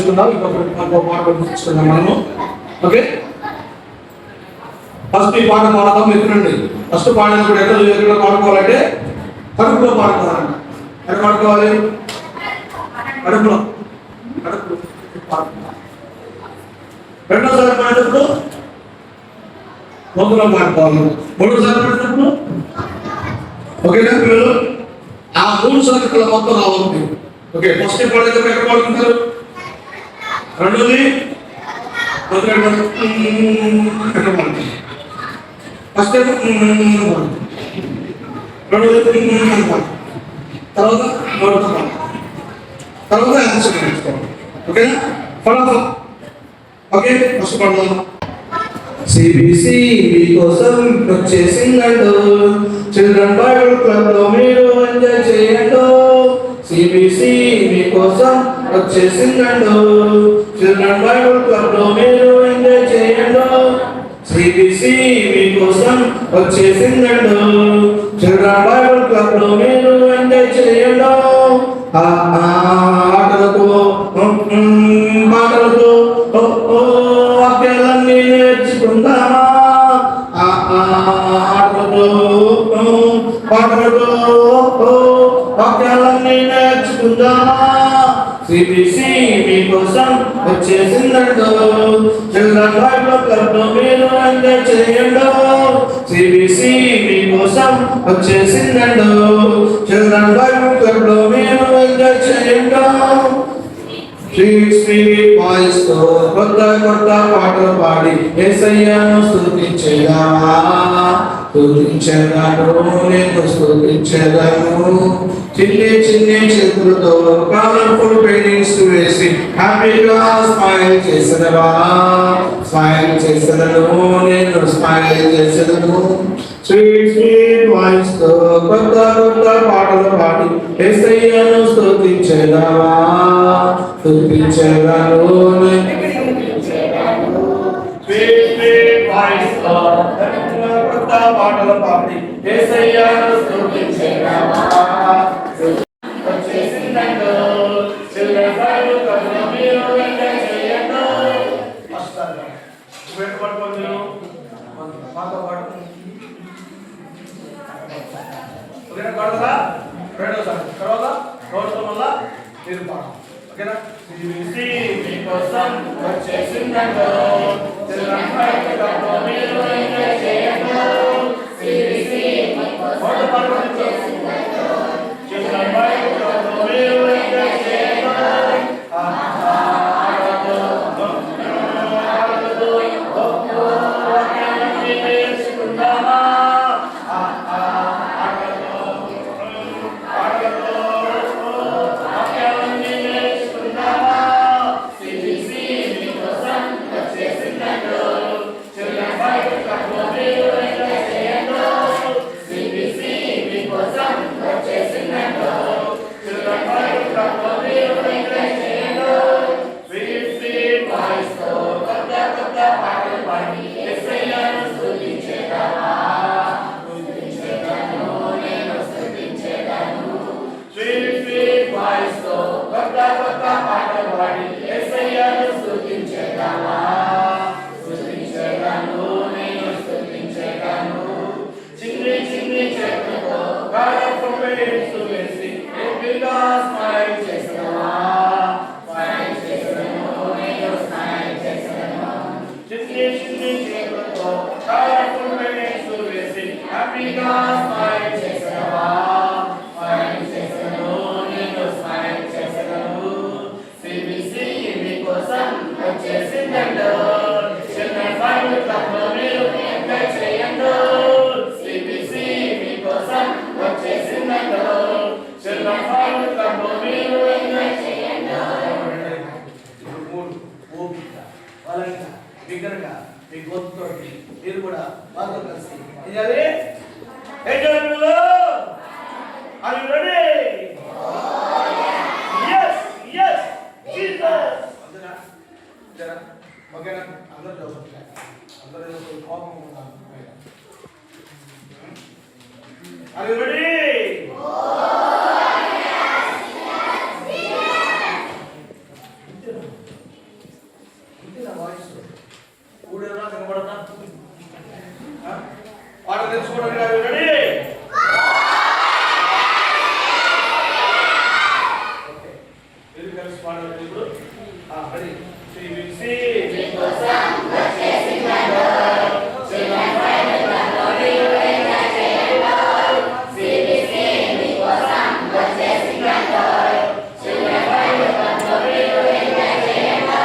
నేర్చుకున్నాం. ఇంకొక పాట నేర్చుకున్నాం మనము. ఓకే, ఫస్ట్ ఈ పాట పాడతాం. ఎక్కడండి ఫస్ట్ పాడినప్పుడు ఎక్కడ పాడుకోవాలంటే కడుపులో పాడుకోవాలంట. ఎక్కడ పాడుకోవాలి? కడుపులో రెండోసారి పాడేటప్పుడు గొంతులో పాడుకోవాలి. మూడోసారి పాడేటప్పుడు ఓకేనా పిల్లలు? ఆ 3 సార్లు మొత్తం రావాలి. ఓకే, ఫస్ట్ పాడేటప్పుడు ఎక్కడ పాడుకుంటారు? రెండోది ఫస్ట్ రెండోది తర్వాత తర్వాత ఆన్సర్ నేర్చుకోవాలి. ఓకేనా? ఫటాఫట్. ఓకే, ఫస్ట్ పడదాం. సిబిసి కోసం వచ్చేసిందండు, చిల్డ్రన్ బైబిల్ క్లబ్ లో మీరు ఎంజాయ్ చేయండు. సిబిసి మీకోసం వచ్చేసిందండు, చిల్డ్రన్ బైబిల్ క్లబ్ లో మీరు ఎంజాయ్ చేయండు. సిబిసి మీకోసం వచ్చేసిందండు, చిల్డ్రన్ బైబిల్ క్లబ్ లో మీరు ఎంజాయ్ చేయండు. ఆటలతో పాటలతో వాక్యాలన్నీ నేర్చుకుందామా? ఆటలతో పాటలతో వాక్యాలన్నీ నేర్చుకుందామా? సిబిసి మీకోసం వచ్చేసిందండు, చిల్డ్రన్ బైబిల్ క్లబ్ లో మీరు ఎంజాయ్ చేయండు. సిబిసి మీకోసం వచ్చేసిందండు, చిల్డ్రన్ బైబిల్ క్లబ్ లో మీరు ఎంజాయ్ చేయండు. స్వీట్ వాయిస్ తో కొత్త కొత్త పాటలు పాడి యేసయ్యను స్తుతించేదామా? స్తుతించేదాను, నేను స్తుతించేదాను. చిన్ని చిన్ని చేతులతో కలర్ఫుల్ పెయింటింగ్స్ వేసి హ్యాపీగా స్మైల్ చేసేదవా? స్మైల్ చేసేదను, నేను స్మైల్ చేసేదను. స్వీట్ స్వీట్ వాయిస్ తో కొత్త కొత్త పాటలు పాడి యేసయ్యను స్తుతించేదామా? స్తుతించేదాను, స్వీట్ స్వీట్ వాయిస్ తో కొత్త పాటలు పాడి యేసయ్యను స్తుతించేదామా? వచ్చేసిందండు, చిల్డ్రన్ బైబిల్ క్లబ్ లో మీరు ఎంజాయ్ చేయండి. ఫస్ట్ వెంట పట్టుకోండి. మాతో పాటు ఓకేనా? పాడదా? రెండోసారి తర్వాత గౌరవం వల్ల మీరు పాడు. ఓకేనా? సిబిసి మీకోసం వచ్చేసిందండు, చిల్డ్రన్ బైబిల్ క్లబ్ లో మీరు ఎంజాయ్ చేయండి. సిబిసి మీకోసం వచ్చేసిందండు, చిల్డ్రన్ బైబిల్ క్లబ్ లో మీరు ఎంజాయ్ చేయండి. బిగ్గరగా మీ గొంతుతో మీరు కూడా మాతో కలిసి Are you ready? Oh, yes. Yes, Jesus. Okay, అందరూ చదువుతారు. అందరూ కోపం ఉన్నారు. Are you ready? Oh, yes. నా వాయిస్ ఊడేలా కనబడతా పాట నేర్చుకోవడానికి రెడీ ఓకే ఇది కలిసి పాడాలి ఇప్పుడు రెడీ సిబిసి మీకోసం వచ్చేసిందో చిల్డ్రన్ ఫ్రైడే గ్లోరీ ఎంజాయ్ చేయండి సిబిసి మీకోసం వచ్చేసిందో చిల్డ్రన్ ఫ్రైడే గ్లోరీ ఎంజాయ్ చేయండి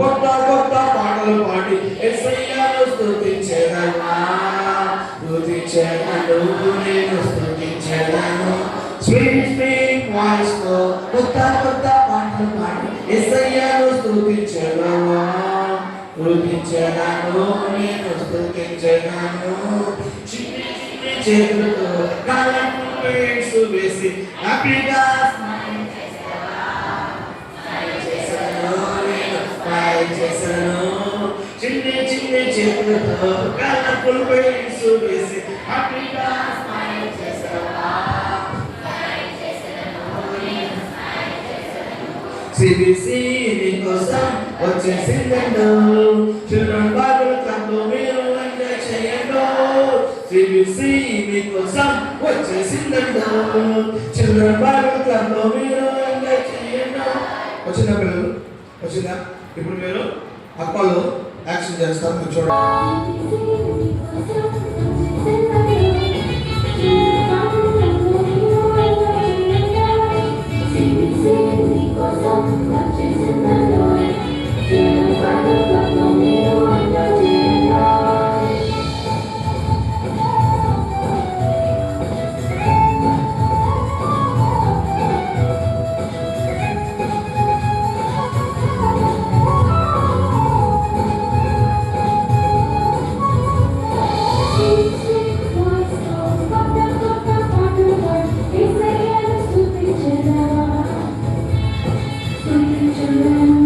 కొత్త కొత్త పాటలు పాడి యేసయ్యను స్తుతించెదను నేను స్తుతించెదను స్వీట్ స్వీట్ వాయిస్ తో కొత్త కొత్త పాటలు పాడి యేసయ్యను స్తుతించెదను నేను స్తుతించెదను చిన్ని చిన్ని చేతులతో కలర్ఫుల్ వేస్ వేసి హ్యాపీగా చేశాను చిన్ని చిన్ని చేతులతో కలర్ఫుల్ వేస్ వేసి హ్యాపీగా స్మైల్ చేశాను సిబిసి మీకోసం వచ్చేసిందండు చిల్డ్రన్ బైబిల్ క్లబ్లో మీరు ఎంజాయ్ చేయండి సిబిసి మీకోసం వచ్చేసిందండు చిల్డ్రన్ బైబిల్ క్లబ్లో మీరు ఎంజాయ్ చేయండి వచ్చిన పిల్లలు వచ్చిందా ఇప్పుడు మీరు అక్కలు యాక్షన్ చేస్తారు మీరు చూడండి Children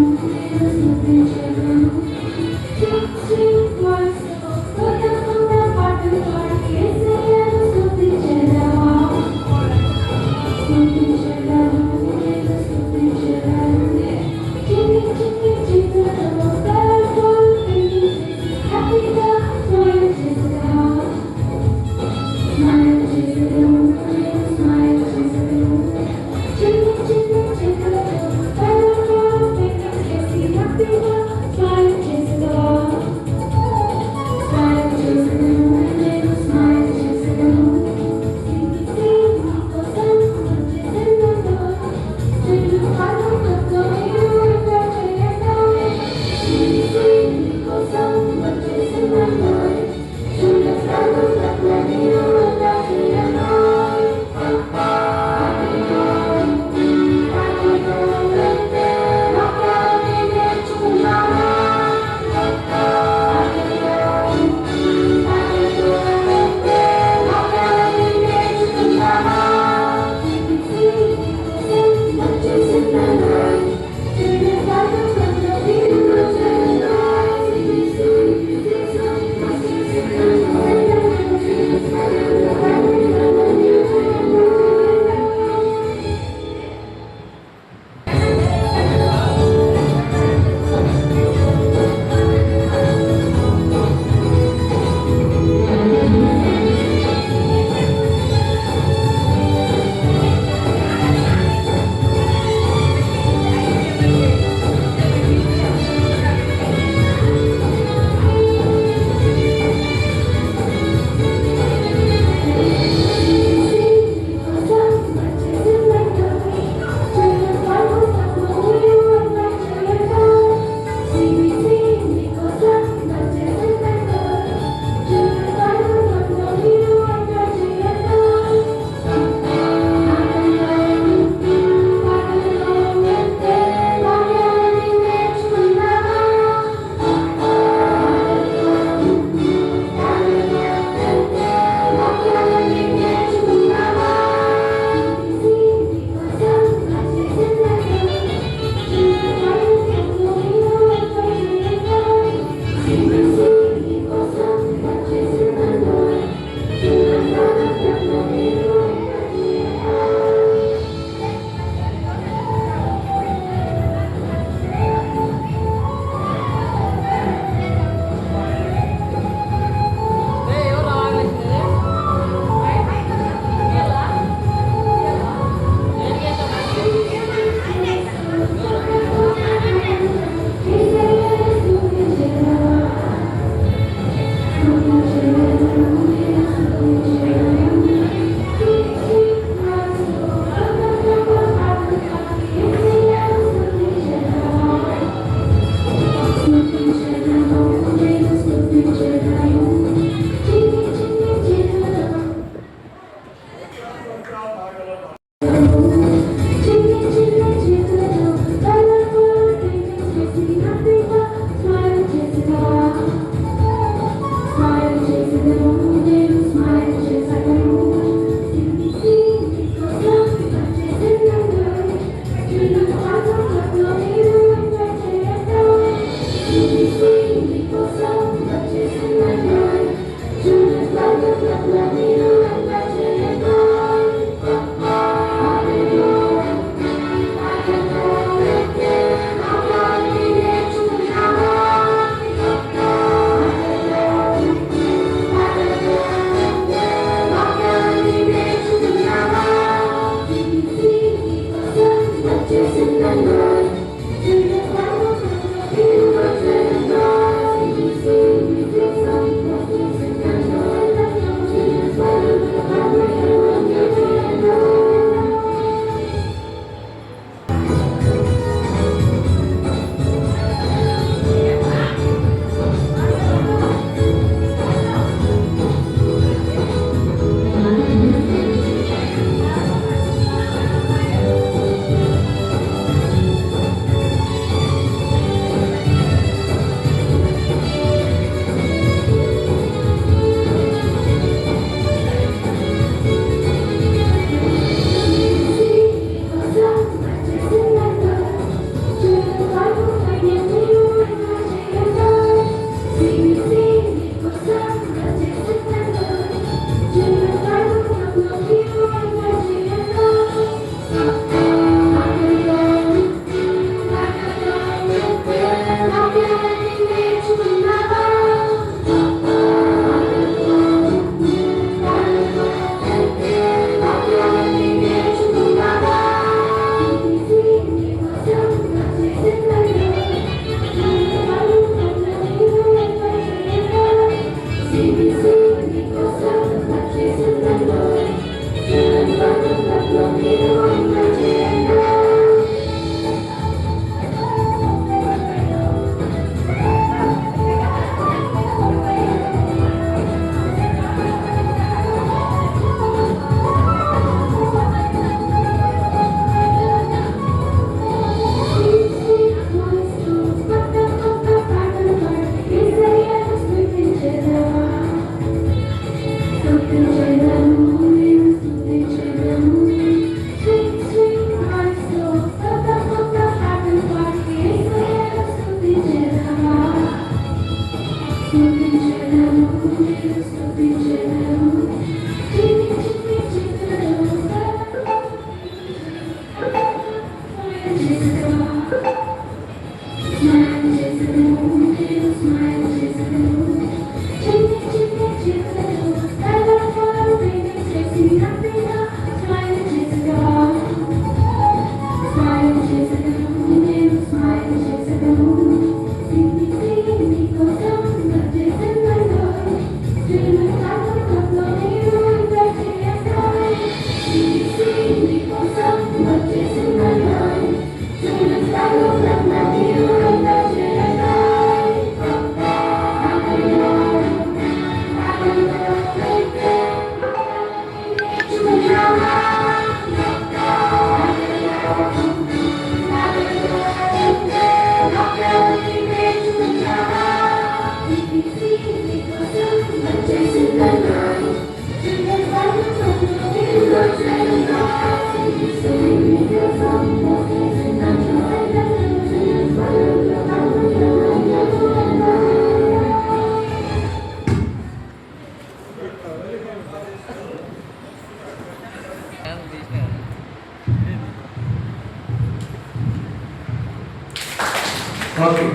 Okay.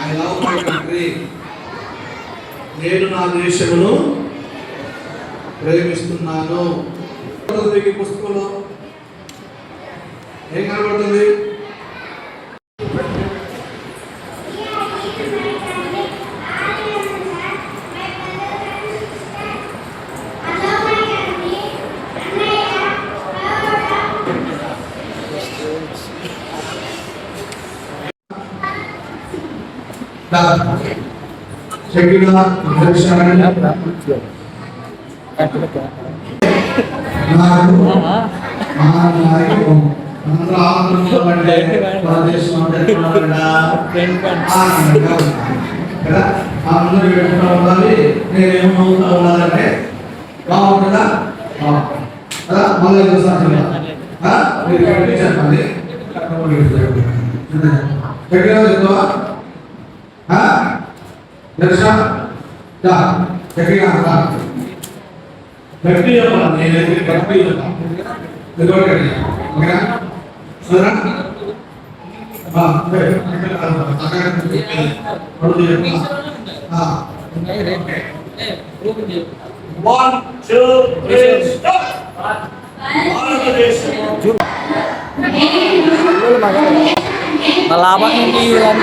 I love my country. నేను నా దేశమును ప్రేమిస్తున్నాను. పుస్తకంలో ఏం కనబడుతుంది? ఉండాలంటే బాగుంటుందా? మళ్ళీ దర్శనం గట్టి చెప్పాలి. నేనైతే గట్టి ఓకేనా? సరే 1, 2, 3 స్టాప్. భారతదేశం Malawak yung ilan.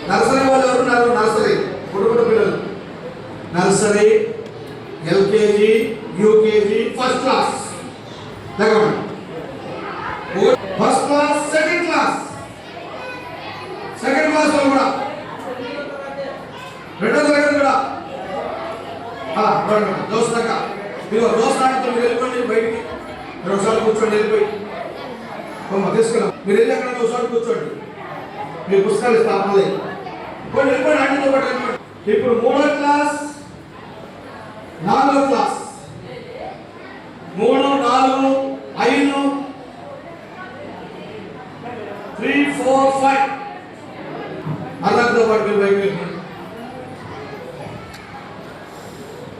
నర్సరీ వాళ్ళు ఎవరున్నారు? నర్సరీ పుట్టుకున్న పిల్లలు nursery, LKG, UKG, first class. First class, second class వాళ్ళు కూడా, రెండో తరగతి కూడా దోశ దాకా మీరు దోశ నాటితో మీరు వెళ్ళిపోండి బయటికి. మీరు ఒకసారి కూర్చోండి, వెళ్ళిపోయి తీసుకున్నాం. మీరు వెళ్ళి అక్కడ ఒకసారి కూర్చోండి, మీ పుస్తకాలు ఇస్తా అమ్మలే కొన్ని వెళ్ళిపోయి ఆంటీతో పాటు వెళ్ళిపోండి. ఇప్పుడు 3వ క్లాస్, 4వ క్లాస్, 3, 4, 5, 3, 4, 5 అలాంటితో పాటు మీరు బయటకు వెళ్ళిపోండి.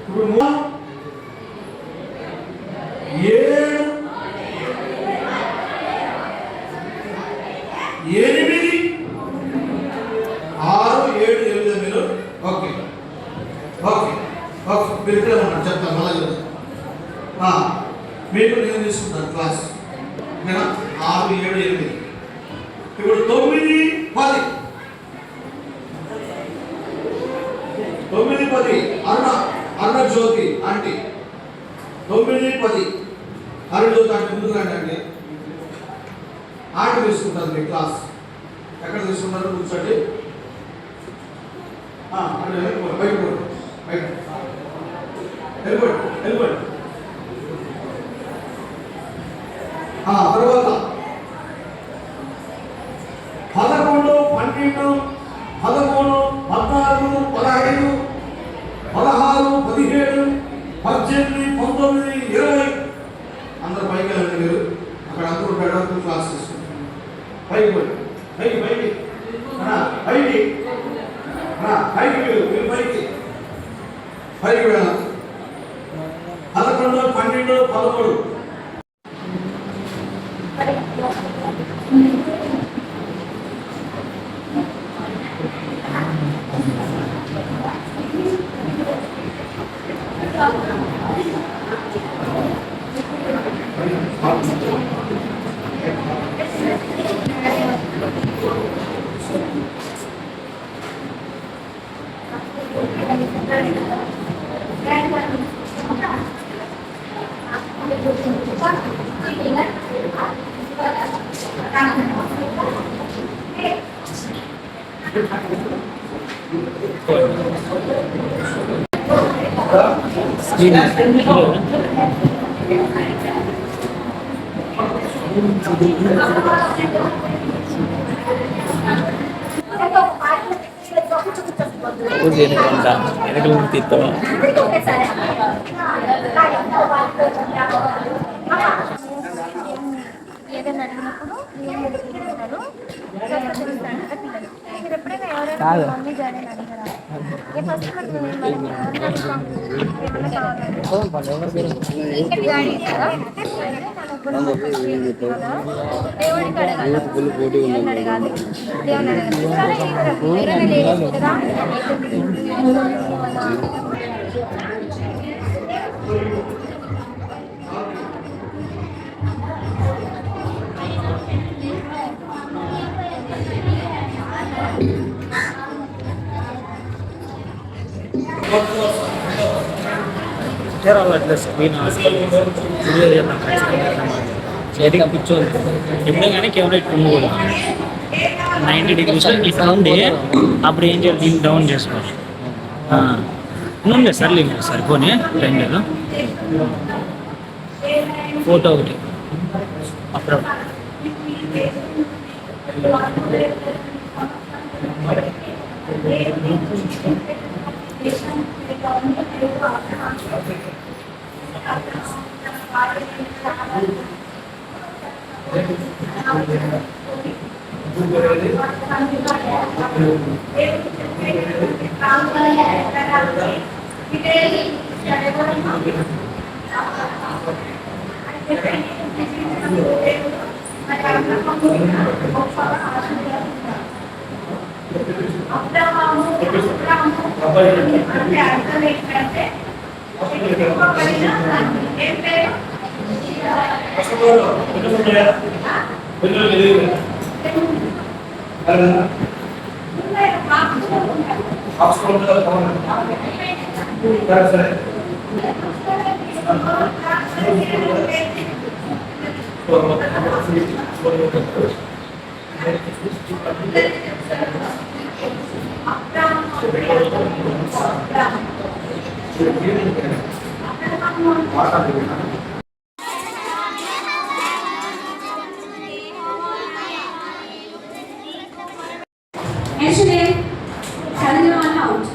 ఇప్పుడు 7, 8, 6, 7, 8 మీరు ఓకే ఓకే ఓకే మీరు ఇక్కడే ఉన్నారు. చెప్తాను మళ్ళీ చెప్తాను. మీకు నేను తీసుకుంటాను క్లాస్ ఓకేనా? 6, 7, 8 ఇప్పుడు 9, 10 9, 10 అరుణ జ్యోతి ఆంటీ 9, 10 అరుణ జ్యోతి ఆంటీ ముందుకు రండి అండి. ఆంటీ తీసుకుంటారు మీ క్లాస్. ఎక్కడ తీసుకుంటారో కూర్చోండి. తర్వాత 11, 12, 13, 14, 15, 16, 17, 18, 19, 20 అందరూ పైకి వెళ్ళండి. మీరు అక్కడ అందరూ పెట్టడానికి క్లాస్ తీసుకుంటారు. పైకి పోయి పైకి పైకి పైకి పైకి మీరు పైకి వెళ్ళాలి. 11, 12, 13 ఏదైనా అడిగినప్పుడు మీరు ఎప్పుడైనా ఎవరైనా మమ్మీ డాడీ అని అడిగారా? ఫస్ట్ దేవుడికి అడగాలి, దేవుని అడగాలి, దేవుని అడగాలి కదా. చీరాల అట్లా స్క్రీన్ వీడియో చేద్దాం చేతికి కూర్చోదు ఎప్పుడే కానీ కెమెరా ఇట్లా ఉండకూడదు 90 degrees ఇట్లా ఉండి అప్పుడు ఏం చేయాలి దీన్ని డౌన్ చేసుకోవాలి ఉండే సర్లే సరిపోని టైం లేదు ఫోటో ఒకటి అప్పుడు Yesterday, చదివిన వాళ్ళ అవుట్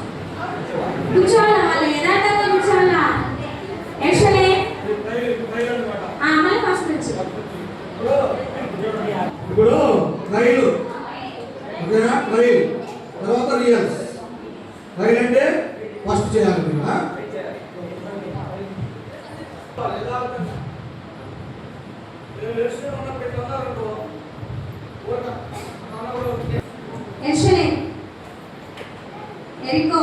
కూర్చోవాలా వాళ్ళు యథార్థంగా కూర్చోవాలా yesterday మళ్ళీ ఫస్ట్ నుంచి ఇప్పుడు రైలు ఓకేనా రైలు తర్వాత రియల్స్ రైలు అంటే ఫస్ట్ చేయాలి మీరు yesterday Eriko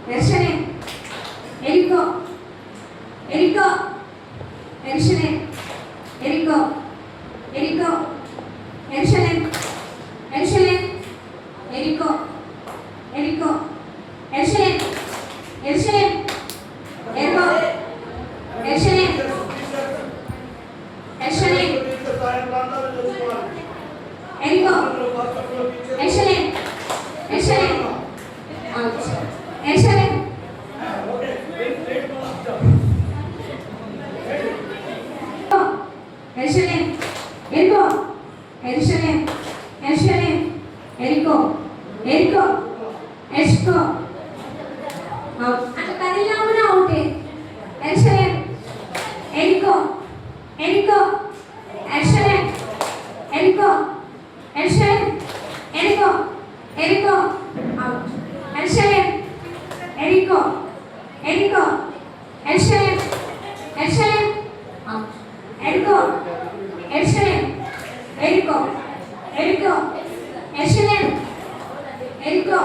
yesterday Eriko yesterday Eriko yesterday yesterday Eriko yesterday yesterday Eriko yesterday yesterday Eriko yesterday yesterday out yesterday yesterday Eriko yesterday yesterday Eriko out అట్లా కదిలినా కూడా అవుటే yesterday Eriko yesterday Eriko out yesterday Eriko yesterday out Eriko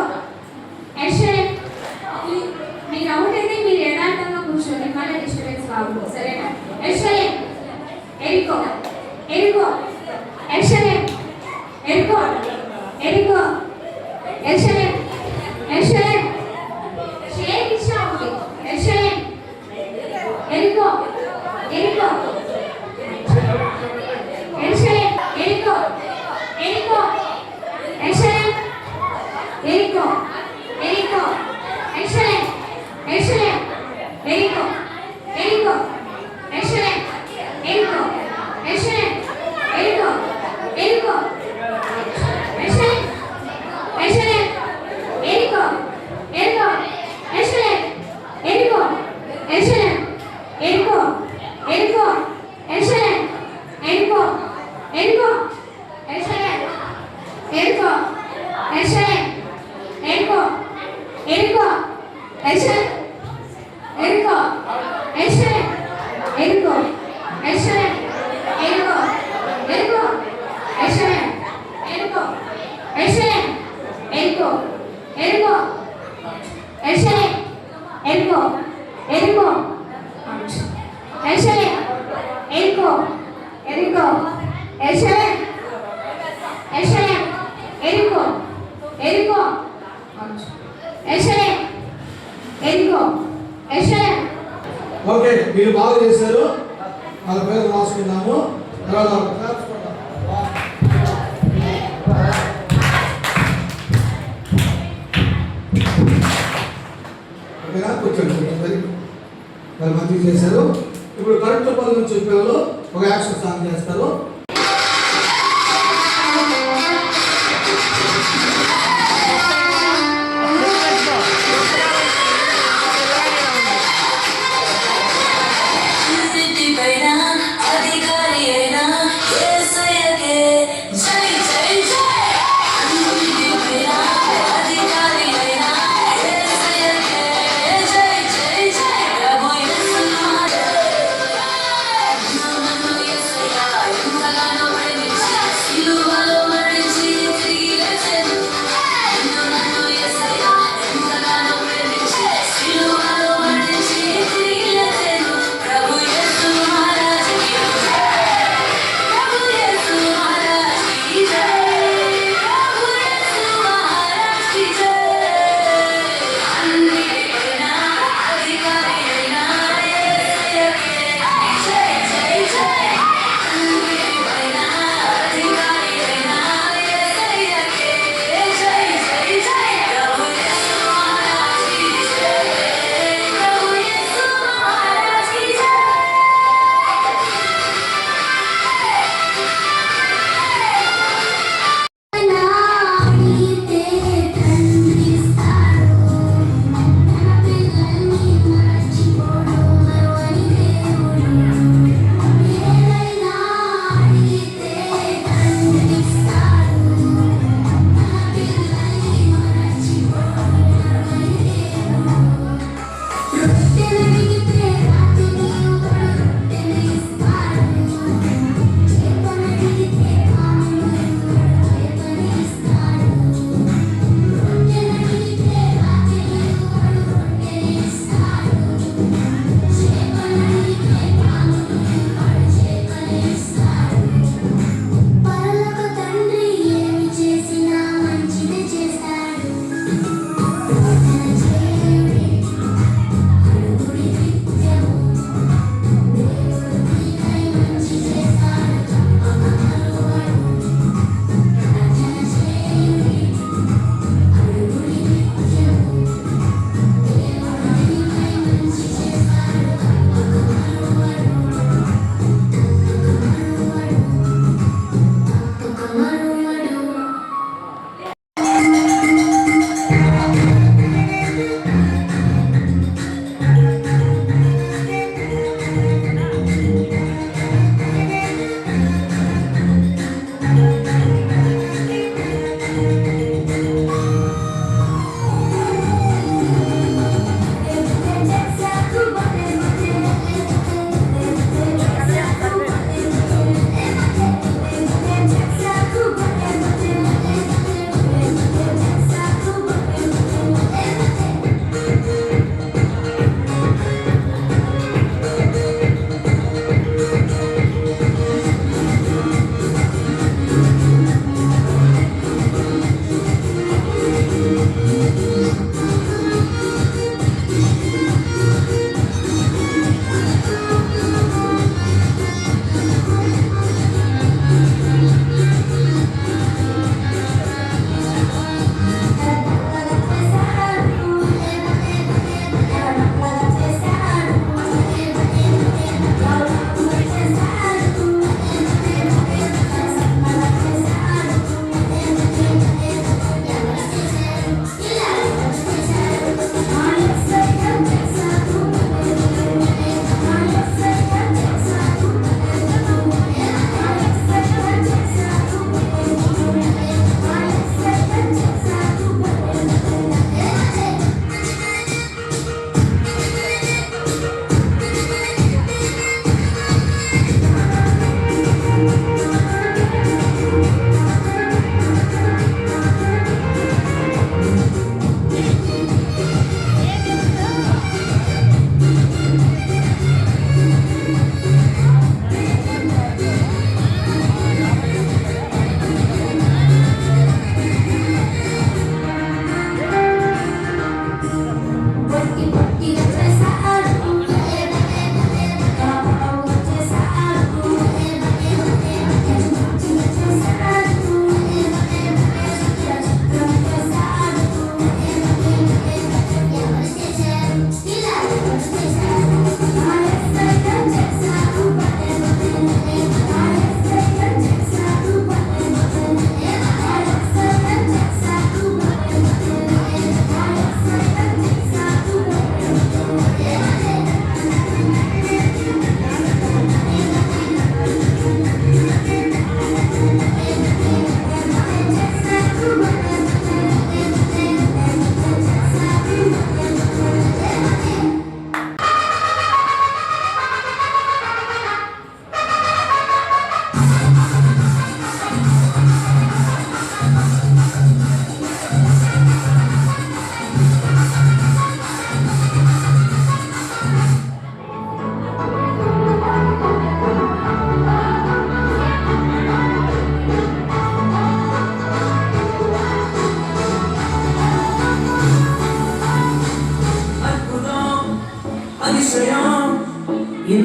yesterday మీరు out అయితే మీరు యథార్థంగా కూర్చోండి మళ్ళీ disturbance కావద్దు సరేనా yesterday Eriko yesterday షేక్ ఇష్టం అవుతుంది yesterday Eriko yesterday ఎందుకో యెషయా ఓకే మీరు బాగా చేశారు. వాళ్ళ పేరు రాసుకున్నాము. తర్వాత ఓకేనా, కూర్చోండి. వాళ్ళు మంచిగా చేశారు. ఇప్పుడు కరెక్ట్ పనుల నుంచి చెప్పేవాళ్ళు ఒక యాక్షన్ సాంగ్ చేస్తారు. Yes,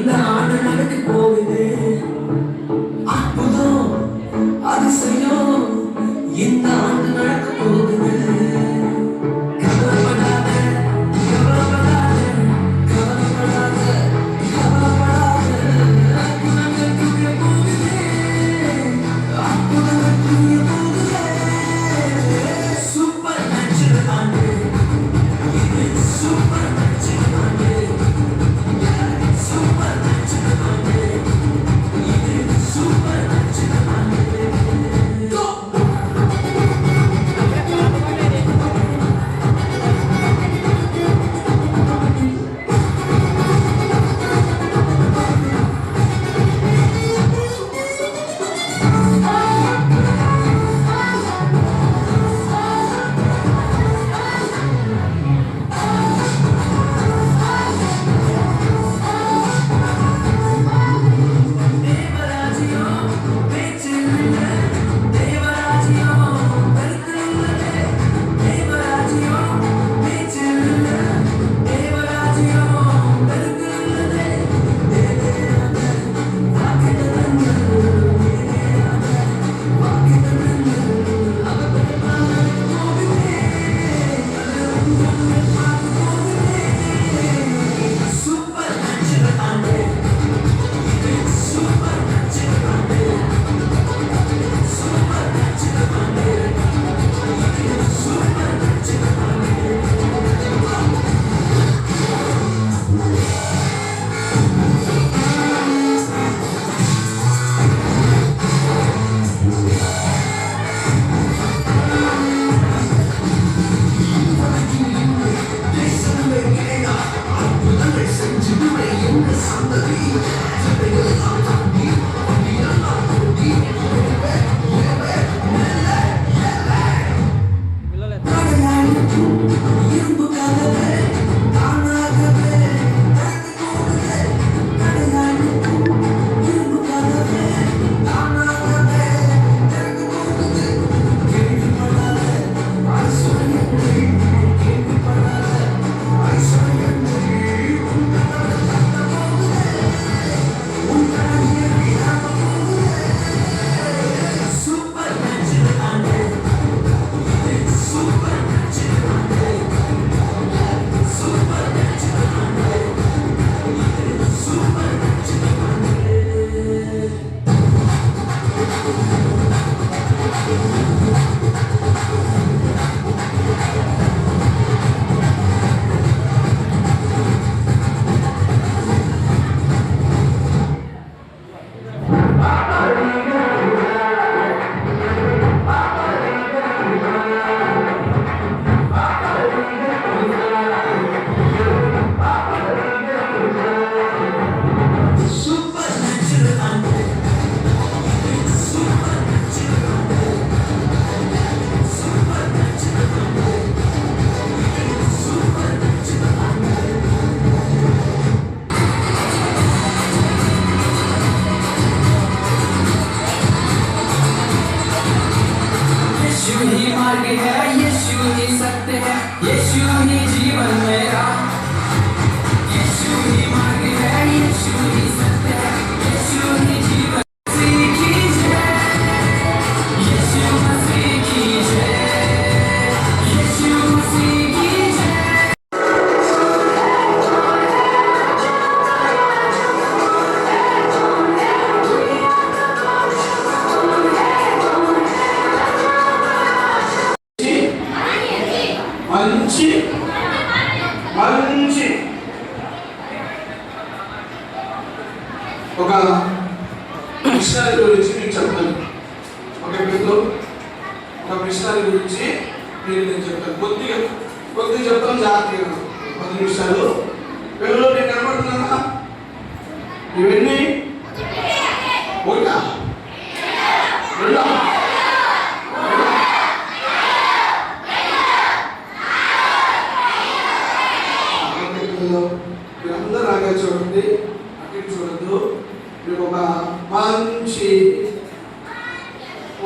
இந்த ஆண்டு நடக்க போகுது அற்புதம் அதிசயம் இந்த ஆண்டு நடக்க போகுது கவலைப்படாத கவலைப்படாத கவலைப்படாத கவலைப்படாத அற்புதங்கள் புரிய போகுது அற்புதங்கள் புரிய போகுது சூப்பர் நேச்சுரல் ஆண்டு இது சூப்பர் நேச்சுரல் ஆண்டு Super natural Monday. Super natural Monday. Go! మంచి ఒక మిషనరీ గురించి మీకు చెప్తాను. ఒక మిషనరీ గురించి నేను చెప్తాను. కొద్దిగా చెప్తాను, జాగ్రత్తగా 10 నిమిషాలు. పిల్లలు నేను కనబడుతున్నానా? ఇవన్నీ ఒకటా రెండా? మీరందరూ రాగా చూడండి, అటు చూడద్దు. మీకు ఒక మంచి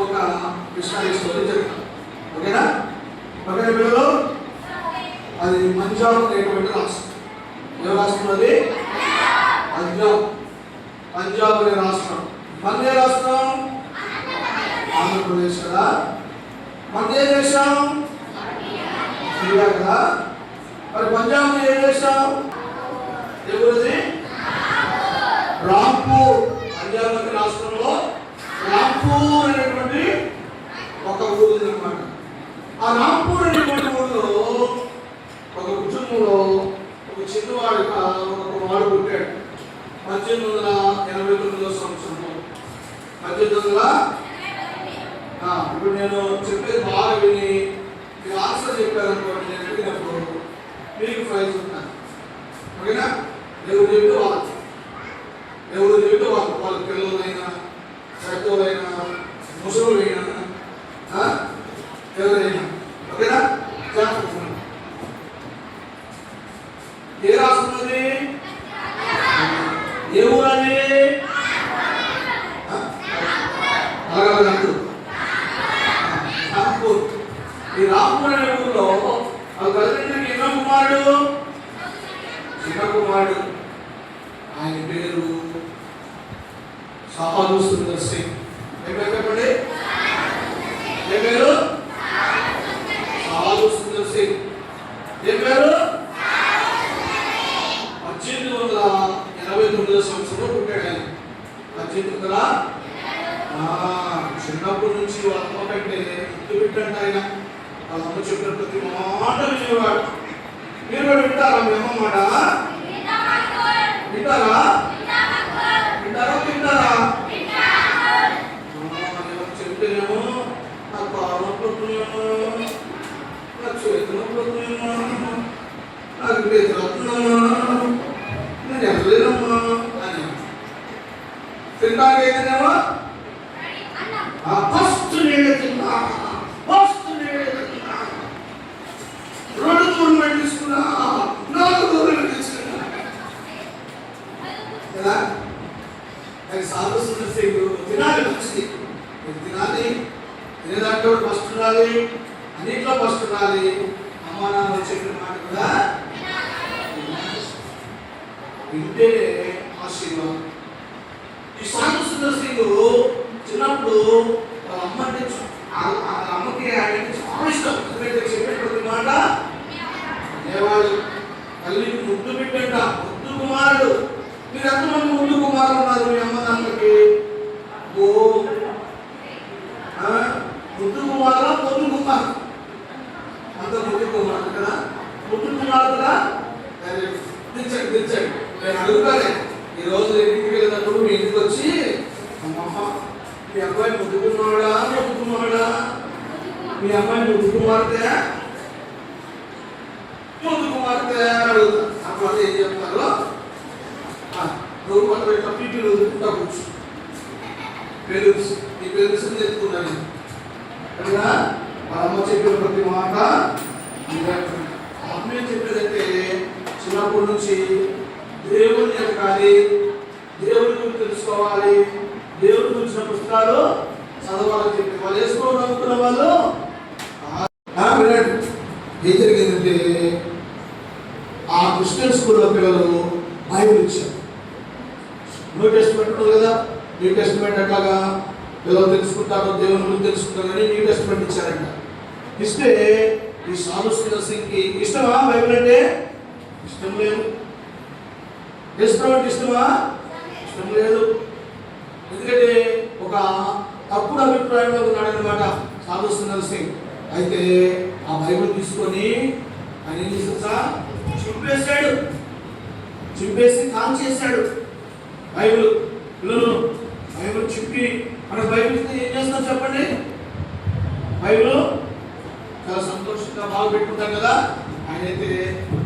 ఒక మిషనరీ స్టోరీ చెప్తాను. ఓకేనా? ఓకేనా పిల్లలు? అది పంజాబ్ అనేటువంటి రాష్ట్రం. ఏ రాష్ట్రం అది? పంజాబ్ అనే రాష్ట్రం. మన రాష్ట్రం ఆంధ్రప్రదేశ్ కదా. మన ఏ దేశం? ఇండియా కదా. మరి పంజాబ్ ఏ దేశం? ఎవరిది? రాంపూర్. పంజాబ్ అనే రాష్ట్రంలో రాంపూర్ అనేటువంటి ఒక ఊరు ఉందన్నమాట. ఆ రాంపూర్ అనేటువంటి ఊరిలో ఒక కుటుంబంలో ఒక చిన్నవాడు ఒక కుమారుడు పుట్టాడు. 1889 సంవత్సరంలో. 1800 ఇప్పుడు నేను చెప్పేది బాగా విని మీరు ఆన్సర్ చెప్పారనుకోండి, నేను అడిగినప్పుడు మీకు ప్రైజ్ ఉంటాను. ఓకేనా? ఎవరు చెబితే వాళ్ళు వాళ్ళ పిల్లలైనా పెద్దోళ్ళైనా ముసలులైనా ఎవరైనా. ఓకేనా? ఏ రాష్ట్రం? ఏ ఊరని? రాంపూర్. ఈ రాంపూర్ అనే ఊరిలో ఆ తల్లిదండ్రులకి ఎన్నో కుమారుడు? చిన్న కుమారుడు. ఆయన పేరు సాధు సుందర్ సింగ్. చెప్పండి, ఏ పేరు? సాధు సుందర్ సింగ్. ఏ పేరు? 1889 సంవత్సరంలో పుట్టాడు ఆయన. 1800 చిన్నప్పటి నుంచి వాళ్ళ అమ్మ కంటే ముద్దు పెట్టండి ఆయన. వాళ్ళ అమ్మ చెప్పిన ప్రతి మాట వినేవాడు. మీరు కూడా వింటారా మీ అమ్మ మాట? వింటారా? చెప్తేనేమో నాకు కాలం పడుతున్నామో, నాకు చేతులు పడుతున్నామో, నాకు బెదిరవుతున్నామా, నేను వెళ్ళలేనమ్మా అని తింటానికి ఏదైనామా ఫస్ట్ నీళ్ళు తిన్నా, రెండు దూరం తీసుకున్నా, 4 దూరం తీసుకున్నా కదా. అది సాధు సుందర్ సింగ్ తినాలి, మంచిది తినాలి, తినేదాంట్లో ఫస్ట్ ఉండాలి, అన్నింటిలో ఫస్ట్ ఉండాలి. అమ్మా నాన్న చెప్పిన మాట కూడా వింటే ఆశీర్వాదం. ఈ సాధు సుందర్ సింగ్ చిన్నప్పుడు వాళ్ళ అమ్మ అంటే అమ్మకి ఆయనకి చాలా ఇష్టం. చెప్పే ప్రతి మాట అనేవాడు. తల్లికి ముద్దు పెట్టంట, ముద్దు కుమారుడు. మీరు ఎంతమంది ముద్దు కుమారులు ఉన్నారు మీ అమ్మ నాన్నకి? ముద్దు కుమారులా పొద్దు కుమారు? అంత ముద్దు కుమారుడు కదా, ముద్దు కుమారుడు కదా. దించండి. నేను అడుగుతానే ఈరోజు ఇంటికి వెళ్ళినప్పుడు మీ ఇంటికి వచ్చి, అమ్మమ్మ మీ అబ్బాయి ముద్దుకున్నాడా, మీ అమ్మాయి ముద్దుకుమారితే అడుగుతా. అప్పుడు అది ఏం చెప్తారో రోజు పట్ల ఇట్లా పీపీలు వదులుకుంటా కూర్చు. ఈ పెరుసు ఎత్తుకున్నాను కదా. మా అమ్మ చెప్పిన ప్రతి మాట అమ్మే చెప్పేదంటే చిన్నప్పటి నుంచి దేవుడిని ఎదగాలి, దేవుడి గురించి తెలుసుకోవాలి, దేవుడి గురించిన పుస్తకాలు చదవాలని చెప్పి వాళ్ళు వేసుకోవడం అనుకున్న వాళ్ళు. ఏం జరిగిందంటే ఆ క్రిస్టియన్ స్కూల్లో పిల్లలు బైబిల్ ఇచ్చారు. న్యూ టెస్ట్మెంట్ ఉంటుంది కదా, న్యూ టెస్ట్మెంట్ అట్లాగా పిల్లలు తెలుసుకుంటారు, దేవుని గురించి తెలుసుకుంటారు కానీ న్యూ టెస్ట్మెంట్ ఇచ్చారంట. ఇస్తే ఈ సాధు సుందర్ సింగ్కి ఇష్టమా బైబిల్ అంటే? ఇష్టం లేదు. ఇష్టమా? ఇష్టం లేదు. ఎందుకంటే ఒక తప్పుడు అభిప్రాయంలో ఉన్నాడనమాట సాధు సుందర్ సింగ్. అయితే ఆ బైబిల్ తీసుకొని ఆయన ఏం చేశాడు? చింపేసి కాల్ చేశాడు బైబిల్. పిల్లలు బైబిల్ చింపి మన బైబిల్ ఏం చేస్తాం చెప్పండి? బైబిల్ చాలా సంతోషంగా బాగా పెట్టుకుంటాం కదా. ఆయన అయితే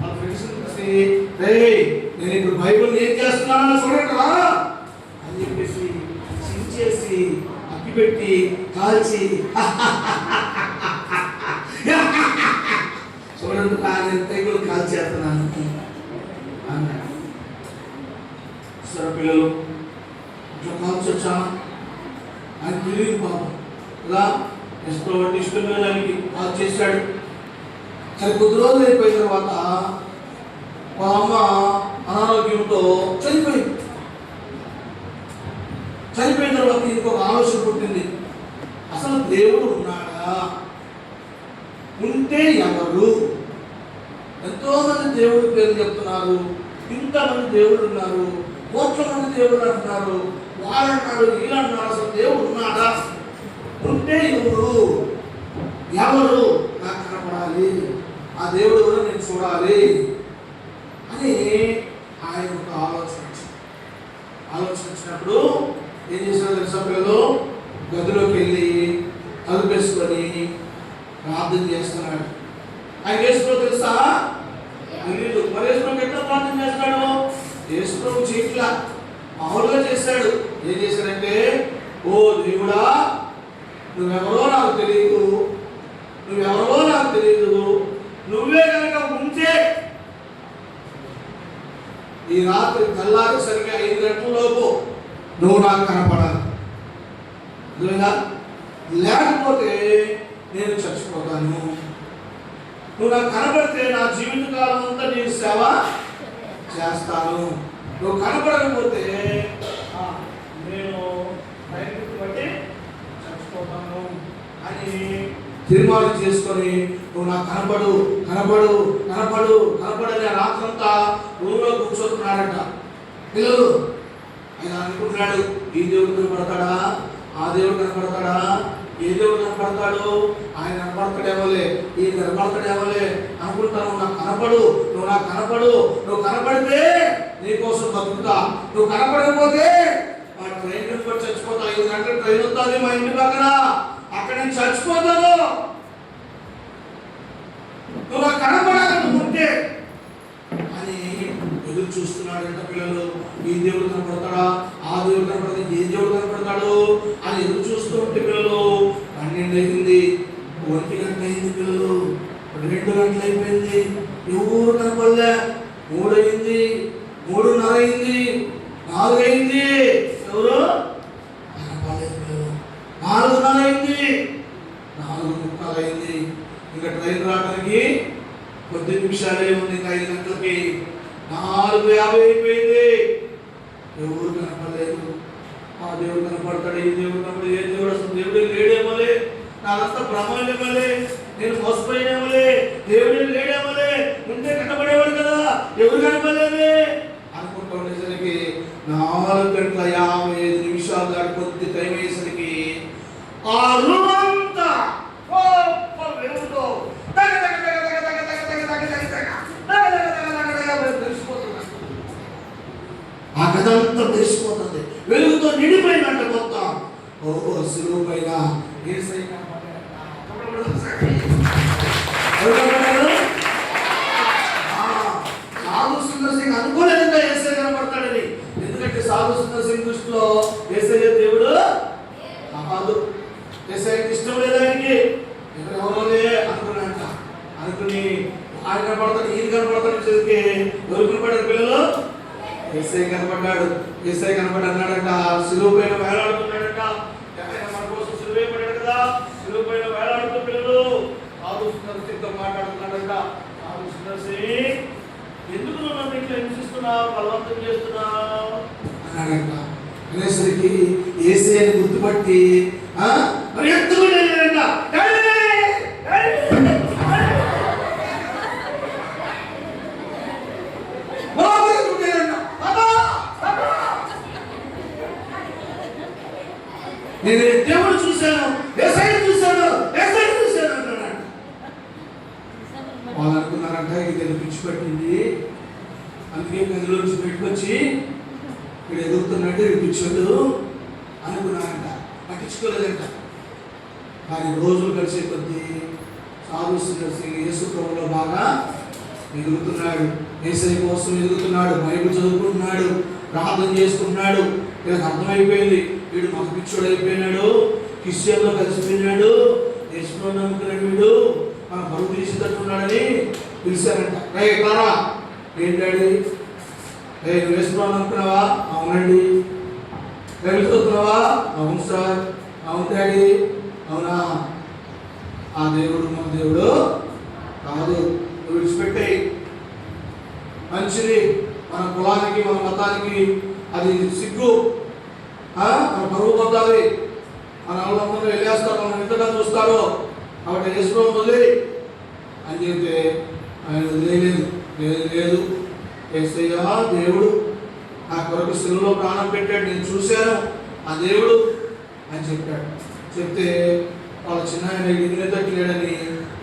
మన ఫ్రెండ్స్ కలిసి, నేను ఇప్పుడు బైబిల్ ఏం చేస్తున్నానో చూడటరా అని చెప్పేసి చించేసి అగ్గిపెట్టి కాల్చి చూడండి నేను బైబిల్ కాల్చేస్తున్నాను అన్నాడు. సరే పిల్లలు ఇట్లా కాల్చొచ్చా? ఆయన తెలియదు పాపం. ఇలా ఇష్టమైన దానికి కాల్ చేశాడు. సరే కొద్ది రోజులు అయిపోయిన తర్వాత మా అమ్మ అనారోగ్యంతో చనిపోయింది. చనిపోయిన తర్వాత ఇంకొక ఆలోచన పుట్టింది, అసలు దేవుడు ఉన్నాడా, ఉంటే ఎవరు? ఎంతో మంది దేవుడు పేరు చెప్తున్నారు, ఇంతమంది దేవుడు ఉన్నారు, కోట్ల మంది దేవుడు అంటున్నారు, వాళ్ళు అన్నారు వీళ్ళు అంటున్నారు, అసలు దేవుడు ఉన్నాడా, ఉంటే ఎవరు నాకు కనపడాలి, ఆ దేవుడు ఎవరో నేను చూడాలి అని ఆయన ఒక ఆలోచించినప్పుడు ఏం చేసిన తెలుసా పిల్లలు, గదిలోకి వెళ్ళి తలుపేసుకొని ప్రార్థన చేస్తున్నాడు. ఆయన యేసుప్రభు తెలుసా? తెలీదు. మరి యేసుప్రభు ఎట్లా ప్రార్థన చేస్తాడు? యేసుప్రభు చీట్లా మామూలుగా చేశాడు. ఏం చేశాడంటే, ఓ దేవుడా, నువ్వెవరో నాకు తెలియదు, నువ్వే కనుక ఉంటే ఈ రాత్రి తెల్లారేసరికి 5 గంటలలోపు నువ్వు నాకు కనపడాలి, లేకపోతే నేను చచ్చిపోతాను. నువ్వు నాకు కనపడితే నా జీవితకాలం అంతా నేను సేవ చేస్తాను, నువ్వు కనపడకపోతే నేను బట్టి చచ్చిపోతాను అని తీర్మానం చేసుకొని, నువ్వు నాకు కనపడని రాత్రంతా రూమ్లో కూర్చోతున్నాడట. పిల్లలు ఆయన అనుకుంటున్నాడు, ఈ దేవుడు కనపడతాడా, ఆ దేవుడు కనపడతాడా, ఏ దేవుడు కనపడతాడు, ఆయన కనపడతాడేమోలే, ఈ కనపడతాడేమోలే అనుకుంటాను. నువ్వు కనపడితే నీకోసం బతుకుతా, నువ్వు కనపడకపోతే ఆ ట్రైన్ కనుక చచ్చిపోతా. 5 గంటల ట్రైన్ వస్తుంది మా ఇంటి పక్కన, అక్కడ నేను చచ్చిపోతాను. నువ్వు నాకు కనపడాలనుకుంటే అని ఎదురు చూస్తున్నాడంట పిల్లలు. ఈ దేవుడు కనపడతాడా, ఆ దేవుడు కనపడతాడు, ఏ దేవుడు కనపడతాడు అని ఎదురు చూస్తూ ఉంటే పిల్లలు 12 అయింది, 1 గంట అయింది, పిల్లలు 2 గంటలు అయిపోయింది, ఎవరు కనపడలే. 3 అయింది, 3:30 అయింది, 4 అయింది, ఎవరు కనపడలేదు పిల్లలు. 4:30 అయింది, 4:30 అయింది. ఇంకా ట్రైన్ రావడానికి కొద్ది నిమిషాలే ఉంది. 5 గంటలకి 4:50 అయిపోయింది, ఎవరు కనపడలేదు. ఆ దేవుడు కనపడతాడు, ఈ దేవుడు కనపడదు, ఏ దేవుడు అసలు దేవుడే లేడేమోలే, నాదంతా భ్రమలేమోలే, నేను మోసపోయినేమోలే, దేవుడే లేడేమోలే, ఉంటే కనపడేవాడు కదా, ఎవరు కనపడలేదే అనుకుంటూ ఉండేసరికి 4:55 దాటి కొద్ది టైం అయ్యేసరికి ఆ రూమ్ అంతా ఆ కథంతా తెలిసిపోతుంది, వెలుగుతో నిండిపోయినట్టు మొత్తం. ఓహో, సిలువ పైన సాధు సుందర్ సింగ్ అనుకోలేదంటే ఏసై కనపడతాడని. ఎందుకంటే సాధు సుందర్ సింగ్ దృష్టిలో ఏసై దేవుడు కాదు, ఏసైకి ఇష్టం లేదు, ఆయనకి ఎవరోలే అనుకున్నాడంట. అనుకుని ఆయన కనపడతాడు, ఈయన కనపడతాడు, చదివితే ఎవరు కనపడ్డారు పిల్లలు? ఏసై కనపడ్డాడు. ఏసై కనపడి అన్నాడంట, సిలువ పైన వేలాడుతున్నాడంట. ఆయన మన కోసం సిలువ పడ్డాడు కదా, సిలువ పైన వేలాడుతూ పిల్లలు సాధు సుందర్ సింగ్తో మాట్లాడుతున్నాడంట. సాధు సుందర్ సింగ్, ఎందుకు నువ్వు నన్ను ఇట్లా హింసిస్తున్నావు, బలవంతం చేస్తున్నావు అన్నాడంట. అనేసరికి ఏసైని గుర్తుపట్టి మరి ఎత్తుకునేదంట, నేను దేవుడు చూశాను, ఏసైని చూశాను అన్నాడు. వాళ్ళు అనుకున్నారంట, ఇది పిచ్చి పట్టింది, అందుకే గదిలో నుంచి పెట్టుకొచ్చి ఇక్కడ ఎదుగుతున్నాడు, ఇది పిచ్చోడు అనుకున్నారంట. పట్టించుకోలేదంట. కానీ రోజులు కలిసే కొద్దీ సాధు సుందర్ సింగ్ యేసు ప్రభువులో బాగా ఎదుగుతున్నాడు, యేసయ్య కోసం ఎదుగుతున్నాడు, బైబిల్ చదువుకుంటున్నాడు, ప్రార్థన చేసుకుంటున్నాడు. వీళ్ళకి అర్థమైపోయింది, వీడు మాకు పిచ్చోడు అయిపోయినాడు, క్రిస్టియన్లో కలిసిపోయినాడు, యేసును నమ్ముకున్నాడు, వీడు మన బరువు తీసేటట్టున్నాడని పిలిచారంట. రే కారా, ఏంటాడి, రే నువ్వు యేసును నమ్ముకున్నావా? అవునండి. బైబిల్ చదువుతున్నావా? అవును సార్. అవును డాడీ. అవునా? ఆ దేవుడు మన దేవుడు కాదు, నువ్వు విడిచిపెట్టాయి. మంచిది, మన కులానికి మన మతానికి అది సిగ్గు, మన పరువు పోతుంది, మన వాళ్ళందరూ వెళ్ళేస్తారు, మనం ఎంతగా చూస్తారో. కాబట్టి యేసుప్రభు వదిలే అని చెప్తే ఆయన వదిలేదు. లేదు, యేసయ్య దేవుడు నా కొరకు శిలువలో ప్రాణం పెట్టాడు, నేను చూశాను ఆ దేవుడు అని చెప్పాడు. చెప్తే వాళ్ళ చిన్న ఆయన ఎగిరి తట్టలేడని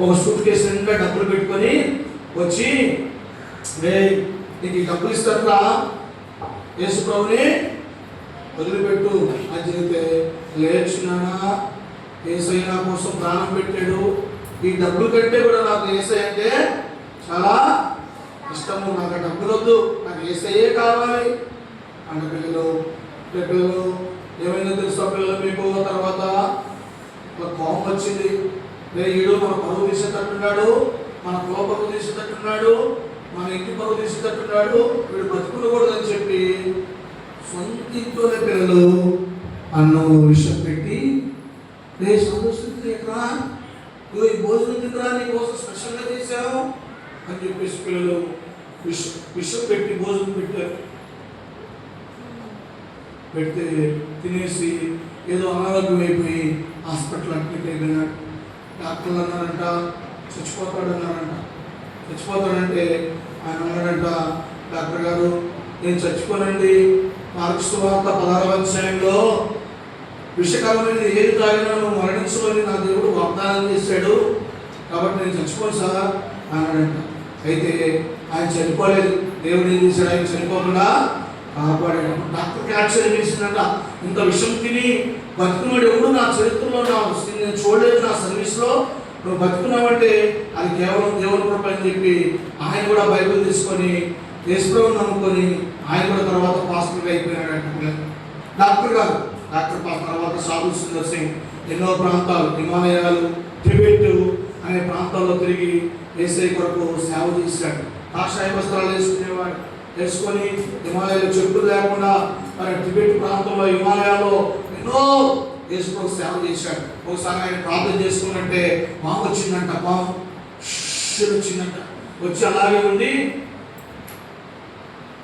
ఒక సూట్ కేసు నిండా డబ్బులు పెట్టుకొని వచ్చి, నీకు ఈ డబ్బులు ఇస్తారా, యేసుప్రభుని వదిలిపెట్టు అని చెప్తే, లేచున్నానా, యేసయ్య నా కోసం ప్రాణం పెట్టాడు, ఈ డబ్బులు కంటే కూడా నాకు యేసయ్య అంటే చాలా ఇష్టము, నాకు డబ్బులు వద్దు, నాకు యేసయ్యే కావాలి అంటే పిల్లలు ఏమైనా తెలుసా పిల్లలు మీకు? తర్వాత కోపం వచ్చింది, ఈడు మన పరువు తీసేటట్టున్నాడు, మన కోపం తీసేటట్టున్నాడు, మన ఇంటి పరువు తీసేటట్టున్నాడు, వీడు బతుకునకూడదని చెప్పి సొంత ఇంట్లోనే పిల్లలు అన్నం విషయం పెట్టి, సంతోషించి ఎక్కడా ఈ భోజనం తింటరా, నీ కోసం స్పెషల్గా చేశావు అని చెప్పేసి పిల్లలు విషం పెట్టి భోజనం పెట్టారు. పెడితే తినేసి ఏదో అనారోగ్యం అయిపోయి హాస్పిటల్ అడ్మిట్ అయిపోయినాడు. డాక్టర్లు అన్నారంట చచ్చిపోతాడంటే ఆయన అన్నాడంట, డాక్టర్ గారు నేను చచ్చిపోనండి, మార్క్స్ సువార్త 16వ అధ్యాయంలో విషకరమైన ఏది తాగినా నువ్వు మరణించమని నా దేవుడు వాగ్దానం చేశాడు, కాబట్టి నేను చచ్చిపోను సార్ అన్నాడంట. అయితే ఆయన చనిపోలేదు, దేవుడు ఏం చేశాడు, ఆయన చనిపోకుండా కాపాడాడు. డాక్టర్కి ఆశ్చర్యం వేసిందంట, ఇంత విషం తిని బతుకున్నాడు ఎవడు నా చరిత్రలో, నేను చూడలేదు నా సర్వీస్లో, నువ్వు బతుకున్నావంటే అది కేవలం దేవుని కృప అని చెప్పి ఆయన కూడా బైబిల్ తీసుకొని యేసుప్రభువుని నమ్ముకొని ఆయన కూడా తర్వాత పాస్టర్గా అయిపోయినాడు. డాక్టర్ కాదు, డాక్టర్ తర్వాత సాధు సుందర్ సింగ్ ఎన్నో ప్రాంతాలు, హిమాలయాలు, టిబెట్ అనే ప్రాంతాల్లో తిరిగి యేసయ్య కొరకు సేవ చేశాడు. కాషాయ వస్త్రాలు వేసుకొని హిమాలయాలు చెప్పులు లేకుండా మరి టిబెట్ ప్రాంతంలో హిమాలయాల్లో ఎన్నో యేసుకు సేవ చేశాడు. ఒకసారి ఆయన ప్రార్థన చేసుకున్నట్టే పాము వచ్చిందంట, పాము వచ్చిందంట, వచ్చి అలాగే ఉండి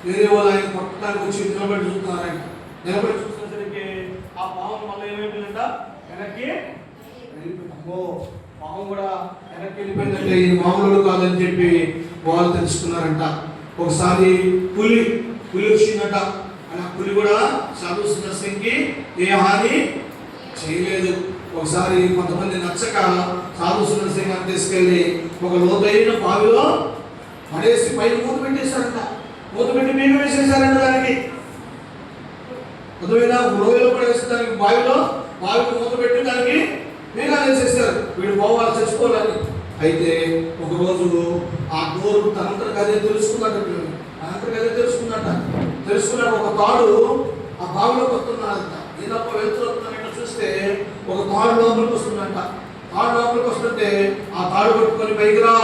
వేరే వాళ్ళు ఆయన కొట్టడానికి వచ్చి నిలబడి చూస్తున్నారంట. నిలబడి చూసేసరికి ఆ పాము మళ్ళీ ఏమైపోయిందంట, వెనక్కి వెళ్ళిపోయింది. పాము కూడా వెనక్కి వెళ్ళిపోయిందంటే ఇది మామూలు కాదని చెప్పి వాళ్ళు తెలుసుకున్నారంట. ఒకసారి పులి వచ్చిందట, అలా పులి కూడా సాధు సుందర్ సింగ్కి ఏ హాని చేయలేదు. ఒకసారి కొంతమంది నచ్చక సాధు సుందర్ సింగ్ అని తీసుకెళ్ళి ఒక లోతైన బావిలో పడేసి పైన మూత పెట్టేశారంట. మూత పెట్టి మీకు వేసేసారంట. దానికి అర్థమైనా లోయలో పడేసి దానికి బావికి మూత పెట్టి దానికి మేఘాలు వేసేసారు, వీడు పోవాలి చచ్చిపోవాలని. అయితే ఒకరోజు ఆ డోరు తనంతరకు అదే తెలుసుకున్నట్టు, తెలుసుకున్నాడు. ఒక తాడు ఆ బావిలోకి వస్తున్నాడంట. ఏదప్ప వెళ్తున్నట్టు చూస్తే ఒక తాడు లోపలికి వస్తుందంట. తాడు లోపలికి వస్తుంటే ఆ తాడు పట్టుకొని పైకి రా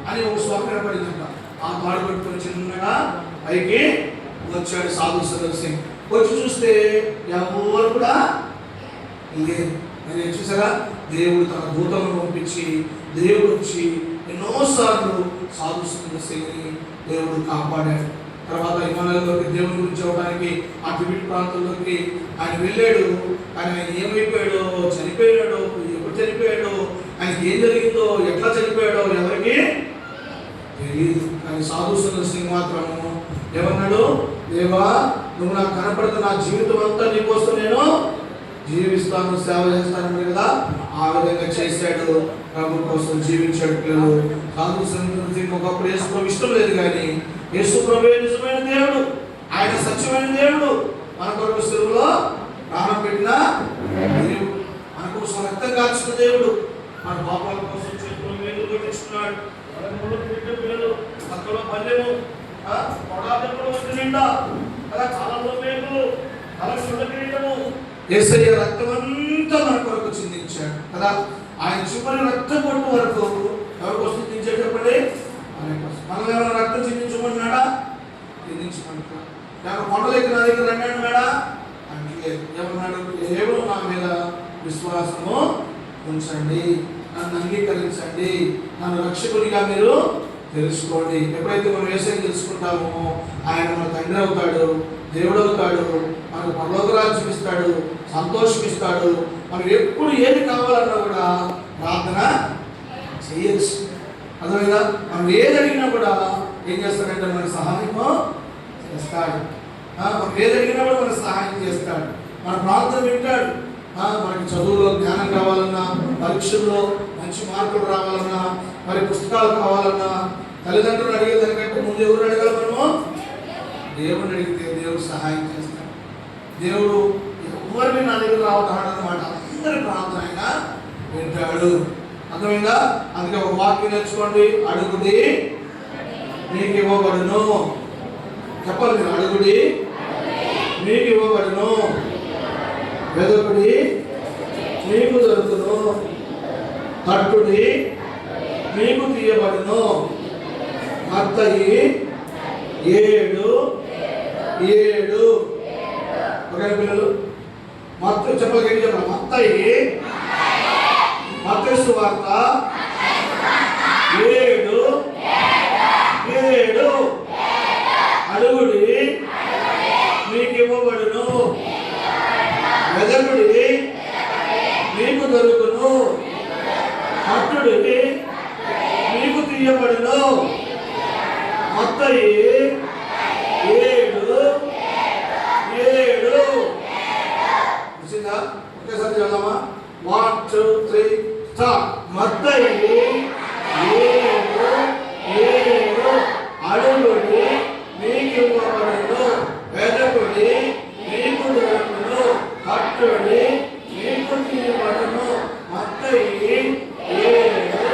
అని ఒక స్వప్న పడిందంట. ఆ తాడు పట్టుకొని చిన్నగా పైకి వచ్చాడు సాధు సుందర్ సింగ్. వచ్చి చూస్తే ఎవరు కూడా లేదు. నేను చూసారా, దేవుడు తన దూతలను పంపించి దేవుడు వచ్చి ఎన్నోసార్లు సాధు సుందర్ సింగ్ని దేవుడు కాపాడాడు. తర్వాత హిమాలయాల్లోకి దేవుని గురించి అవడానికి ఆ టిబెట్ ప్రాంతంలోకి ఆయన వెళ్ళాడు. కానీ ఆయన ఏమైపోయాడో, చనిపోయాడో, ఎప్పుడు చనిపోయాడో, ఆయనకి ఏం జరిగిందో, ఎట్లా చనిపోయాడో ఎవరికి తెలియదు. కానీ సాధు సుందర్ సింగ్ మాత్రము ఏమన్నాడు, దేవా నువ్వు నాకు కనపడితే నా జీవితం అంతా నీకోసం నేను జీవిస్తాను, సేవ చేస్తాను కదా. ఆ విధంగా చేశాడు, ప్రభు కోసం జీవించాడు. పిల్లలు సాధు సుందర్ సింగ్ ఒకప్పుడు యేసుప్రభు ఇష్టం లేదు, కానీ యేసుప్రభు నిజమైన దేవుడు, ఆయన సత్యమైన దేవుడు, మన కొరకు శిలువలో ప్రాణం పెట్టిన దేవుడు, మన కోసం రక్తం కాల్చిన దేవుడు, మన పాపాల కోసం చేతులు వేలు కొట్టించుకున్నాడు. పిల్లలు పక్కలో పల్లెము పొడాదెప్పుడు నిండా అలా కాలంలో మేకులు అలా కిరీటము యేసయ్య రక్తం అంతా మన కొరకు చిందించాడు కదా. ఆయన చివరి రక్తం పొట్టు వరకు ఎవరి కోసం చిందించాడు చెప్పండి, మనల్ని ఏమైనా రక్తం చిందించమన్నాడా? చిందించమంటున్నాడు. నాకు కొండలకి నా దగ్గర రండి అన్నాడా? అంటే ఏమన్నాడు, కేవలం నా మీద విశ్వాసము ఉంచండి, నన్ను అంగీకరించండి, నన్ను రక్షకుడిగా మీరు తెలుసుకోండి. ఎప్పుడైతే మనం యేసయ్యని తెలుసుకుంటామో ఆయన మన తండ్రి అవుతాడు, దేవుడు అవుతాడు, మనకు పరలోక రాజ్యం ఇస్తాడు, సంతోషం ఇస్తాడు. మనం ఎప్పుడు ఏది కావాలన్నా కూడా ప్రార్థన చేయొచ్చు. అర్థమైందా? మనం ఏది అడిగినా కూడా ఏం చేస్తాడంటే మనకు సహాయము చేస్తాడు. మనం ఏది అడిగినా కూడా మనకు సహాయం చేస్తాడు. మన ప్రార్థన వింటాడు. మనకి చదువులో జ్ఞానం కావాలన్నా, పరీక్షల్లో మంచి మార్కులు రావాలన్నా, మరి పుస్తకాలు కావాలన్నా, తల్లిదండ్రులు అడిగేదానికంటే ముందు ఎవరు అడగాలి? మనము దేవుడిని అడిగితే దేవుడు సహాయం చేస్తాడు. దేవుడు ఎవరిని నా దగ్గర రావటాడు అన్నమాట. అందరి ప్రార్థన ఆయన వింటాడు. అర్థమైందా? అందుకే ఒక వాక్యం నేర్చుకోండి. అడుగుడి నీకు ఇవ్వబడును. చెప్పాలి మీరు, అడుగుడి మీకు ఇవ్వబడును, వెదకుడి మీకు దొరుకును, తట్టుడి మీకు తీయబడును. మత్తయి 7:7. ఓకే పిల్లలు, మత్తయి చెప్పగలిగి చెప్పాలి. మత్తయి సువార్త 7:7. అడుగుడి మీకు ఇవ్వబడును, వెదకుడి మీకు దొరుకును, తట్టుడి మీకు తీయబడును. మత్తయి 7:7. వచ్చిందా? ఒకేసారి చదవమా? 1 2 3 స్టార్ట్. మత్తయి 7:7. అడుగుడి మీకు ఇవ్వబడును, వెదకుడి మీకు దొరుకును, తట్టుడి మీకు తీయబడును. మత్తయి 7:7.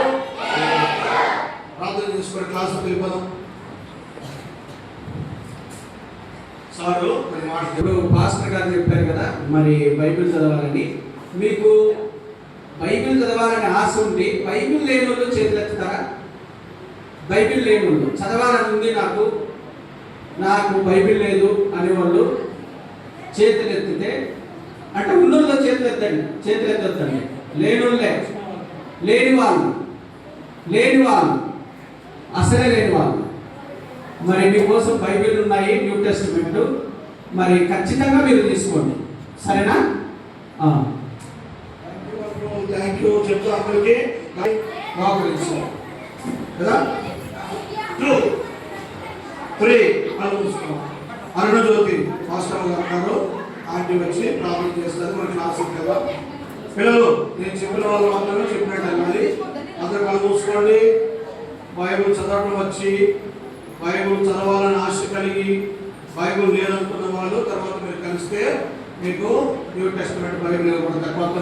ప్రార్థన చేసుకుని క్లాసుకు వెళ్ళిపోదాం. సారు మరి మాట ఇప్పుడు పాస్టర్ గారు చెప్పారు కదా, మరి బైబిల్ చదవాలని. మీకు బైబిల్ చదవాలని ఆశ ఉండి బైబిల్ లేని వాళ్ళు చేతులు ఎత్తుతారా? బైబిల్ లేని వాళ్ళు చదవాలని ఉంది నాకు బైబిల్ లేదు అనేవాళ్ళు చేతులు ఎత్తితే, అంటే ఉన్నోళ్ళు చేతులు ఎత్తొద్దండి. లేని వాళ్ళు అసలే లేని వాళ్ళు. మరి మీకోసం బైబిల్ ఉన్నాయి, న్యూ టెస్టిమెంట్. మరి ఖచ్చితంగా మీరు తీసుకోండి, సరేనా? థ్యాంక్ యూ చెప్తా అందరికి కదా. 2 3 అరుణజ్యోతి మాస్టర్ గారు ఉన్నారు. ఆంటీ వచ్చి ప్రార్థన చేస్తారు. మన క్లాస్ కదా పిల్లలు, నేను చెప్పిన వాళ్ళు మాత్రమే చెప్పినట్టు వెళ్ళాలి. అందరు కళ్ళు మూసుకోండి. బైబుల్ చదవడం వచ్చి, బైబుల్ చదవాలని ఆశ కలిగి బైబుల్ లేదనుకున్న వాళ్ళు తర్వాత మీరు కలిస్తే మీకు న్యూ టెస్టిమెంట్ బైబిల్ ఇవ్వబడుతుంది. తర్వాత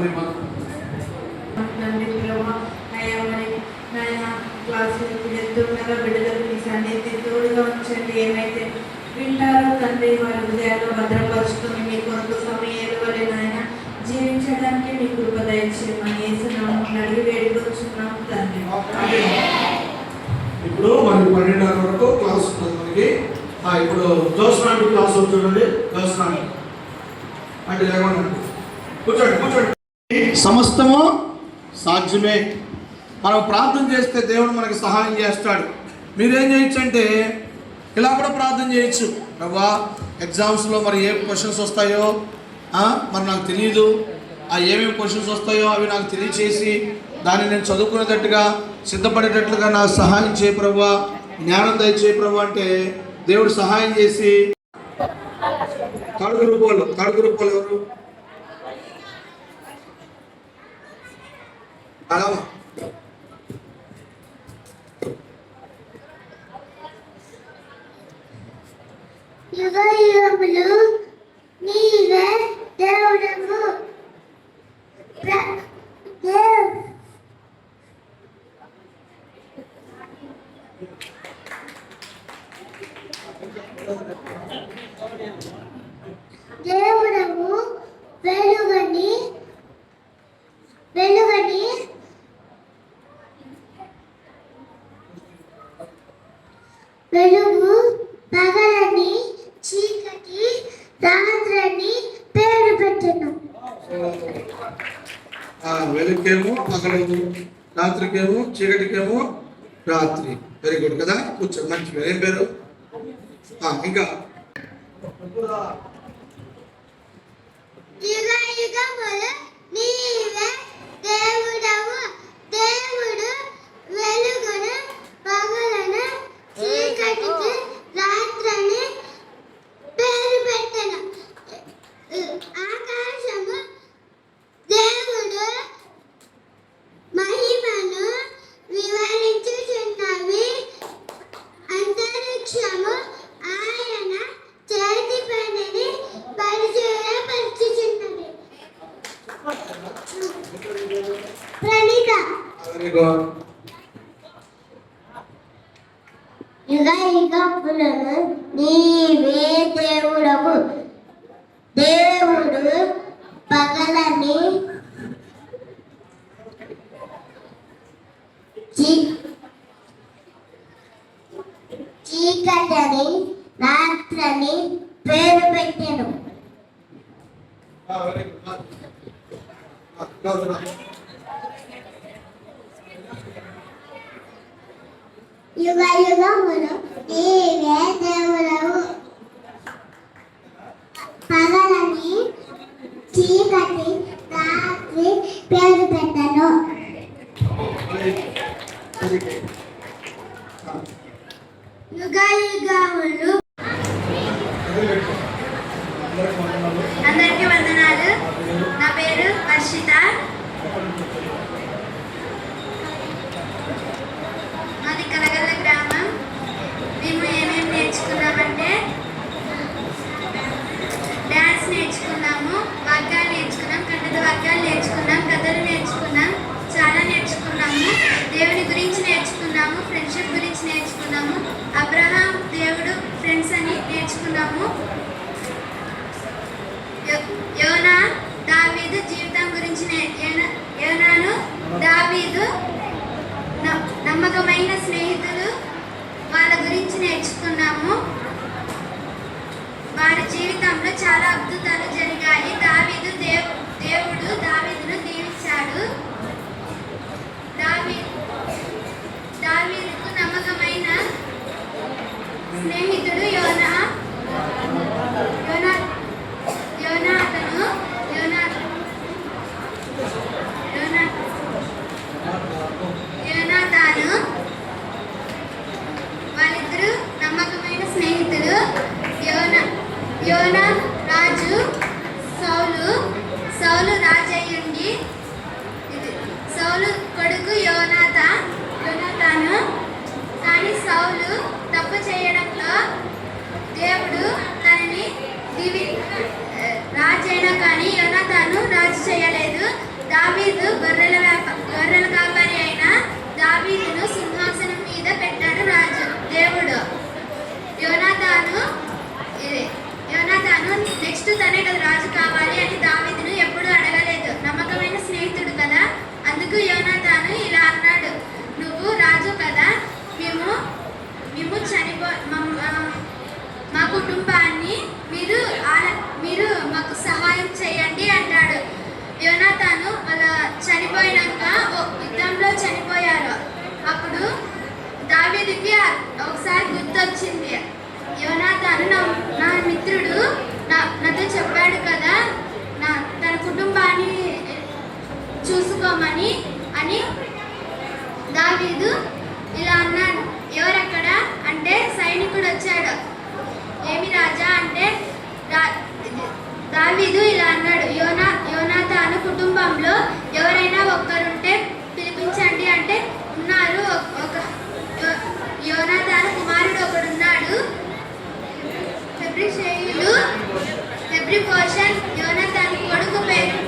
బిడ్డలకు మీ సన్నిధి తోడుగా ఉంచండి. ఏమైతే వింటారో తండ్రి వారి హృదయాల్లో భద్రపరుచుకొని మీ కొరకు సమయాలు వలె నాయన జీవించడానికి మీ కృప దయచేయమని యేసునామమున అడిగి వేడుకొచ్చున్నాము తండ్రి. ఇప్పుడు మనకి 12:30 వరకు క్లాస్ ఉంటుంది మనకి. ఇప్పుడు జోస్నాటి క్లాస్ చూడండి. జోస్నాటి అంటే లేకుండా కూర్చోండి. సమస్తము సాధ్యమే. మనం ప్రార్థన చేస్తే దేవుడు మనకి సహాయం చేస్తాడు. మీరేం చేయొచ్చు అంటే ఇలా కూడా ప్రార్థన చేయొచ్చు. ప్రభా, ఎగ్జామ్స్లో మరి ఏ క్వశ్చన్స్ వస్తాయో మరి నాకు తెలియదు. ఏమేమి క్వశ్చన్స్ వస్తాయో అవి నాకు తెలియచేసి దాన్ని నేను చదువుకునేటట్టుగా సిద్ధపడేటట్లుగా నాకు సహాయం చేయ ప్రభువా, జ్ఞానం దయచేయ ప్రభు అంటే దేవుడు సహాయం చేసి థర్డ్ గ్రూప్ వాళ్ళు ఎవరు యుగయుగములు నీవే దేవుడవు. దేవుడవు వెలుగని వెలుగు, పగలని చీకటి, రాత్రని పేరు పెట్టెను. వెలుగుకేమో పగలు, రాత్రికేమో చీకటికేమో రాత్రి. వెరీ గుడ్ కదా. కూర్చో, మంచి పేరు. ఏం పేరు? ఇంకా యుగ యుగములు నీవే దేవుడవు, దేవుడు వెలుగును పగలను చీకటికి రాత్రిని పేరు పెట్టెను. ఆకాశము దేవుడు మహిమను వివరించుచున్నవి, అంతరిక్షము ఆయన చేతి పనిని పరిచయపరచుచున్నది. Praneetha very good. యుగ యుగములను నీవే దేవుడవు, దేవుడు పగలని చీకటిని రాత్రిని పేరు పెట్టెను. Very good. యుగ యుగములు నీవే దేవుడవు, పగలని చీకటి రాత్రి పేరు పెట్టెను. యుగ యుగములు అందరికీ వందనాలు. నా పేరు వర్షిత. మాది కలగల్ల గ్రామం. మేము ఏమేమి నేర్చుకున్నామంటే డ్యాన్స్ నేర్చుకున్నాము, వాక్యాలు నేర్చుకున్నాం, కన్నడ వాక్యాలు నేర్చుకున్నాం, కథలు నేర్చుకున్నాం, చాలా నేర్చుకున్నాము. దేవుని గురించి నేర్చుకున్నాము, ఫ్రెండ్షిప్ గురించి నేర్చుకున్నాము, అబ్రహాం దేవుడు ఫ్రెండ్స్ అని నేర్చుకున్నాము. యోనా దావీదు జీవితం గురించి యోనాను దావీదు నమ్మకమైన స్నేహితులు వాళ్ళ గురించి నేర్చుకున్నాము. వారి జీవితంలో చాలా అద్భుతాలు జరిగాయి. దేవుడు దావీదును దీవించాడు. దావీదుకు నమ్మకమైన స్నేహితుడు యోనాతాను. వాళ్ళిద్దరూ నమ్మకమైన స్నేహితులు. యోనా రాజు, సౌలు రాజు అయ్యుండి సౌలు కొడుకు యోనాతాను. కానీ సౌలు తప్పు చేయడంలో దేవుడు తనని రాజు అయినా కానీ యోనాతాను రాజు చేయలేదు. దావీదు గొర్రెల కాపరి అయిన దావీదును సింహాసనం మీద పెట్టాడు రాజు దేవుడు. యోనాతాను నెక్స్ట్ తనే కదా రాజు కావాలి అని దావీదును ఎప్పుడూ అడగలేదు. నమ్మకమైన స్నేహితుడు కదా, అందుకు యోనాతాను ఇలా అన్నాడు, నువ్వు రాజు కదా, మేము మా కుటుంబాన్ని మీరు మాకు సహాయం చేయండి అంటాడు. యోనాతాను వాళ్ళ చనిపోయినాక యుద్ధంలో చనిపోయారు. అప్పుడు దావీదుకి ఒకసారి గుర్తొచ్చింది, యోనాతాను నా మిత్రుడు నాతో చెప్పాడు కదా తన కుటుంబాన్ని చూసుకోమని అని. దావీదు ఇలా అన్నాడు, ఎవరక్కడ అంటే సైనికుడు వచ్చాడు. ఏమి రాజా అంటే దావీదు ఇలా అన్నాడు, యోనాతాను కుటుంబంలో ఎవరైనా ఒక్కరుంటే పిలిపించండి అంటే ఉన్నారు. యోనాతాను కుమారుడు ఒకడున్నాడు, ఫెబ్రిపోషన్. యోనాతాను కొడుకు పేరు.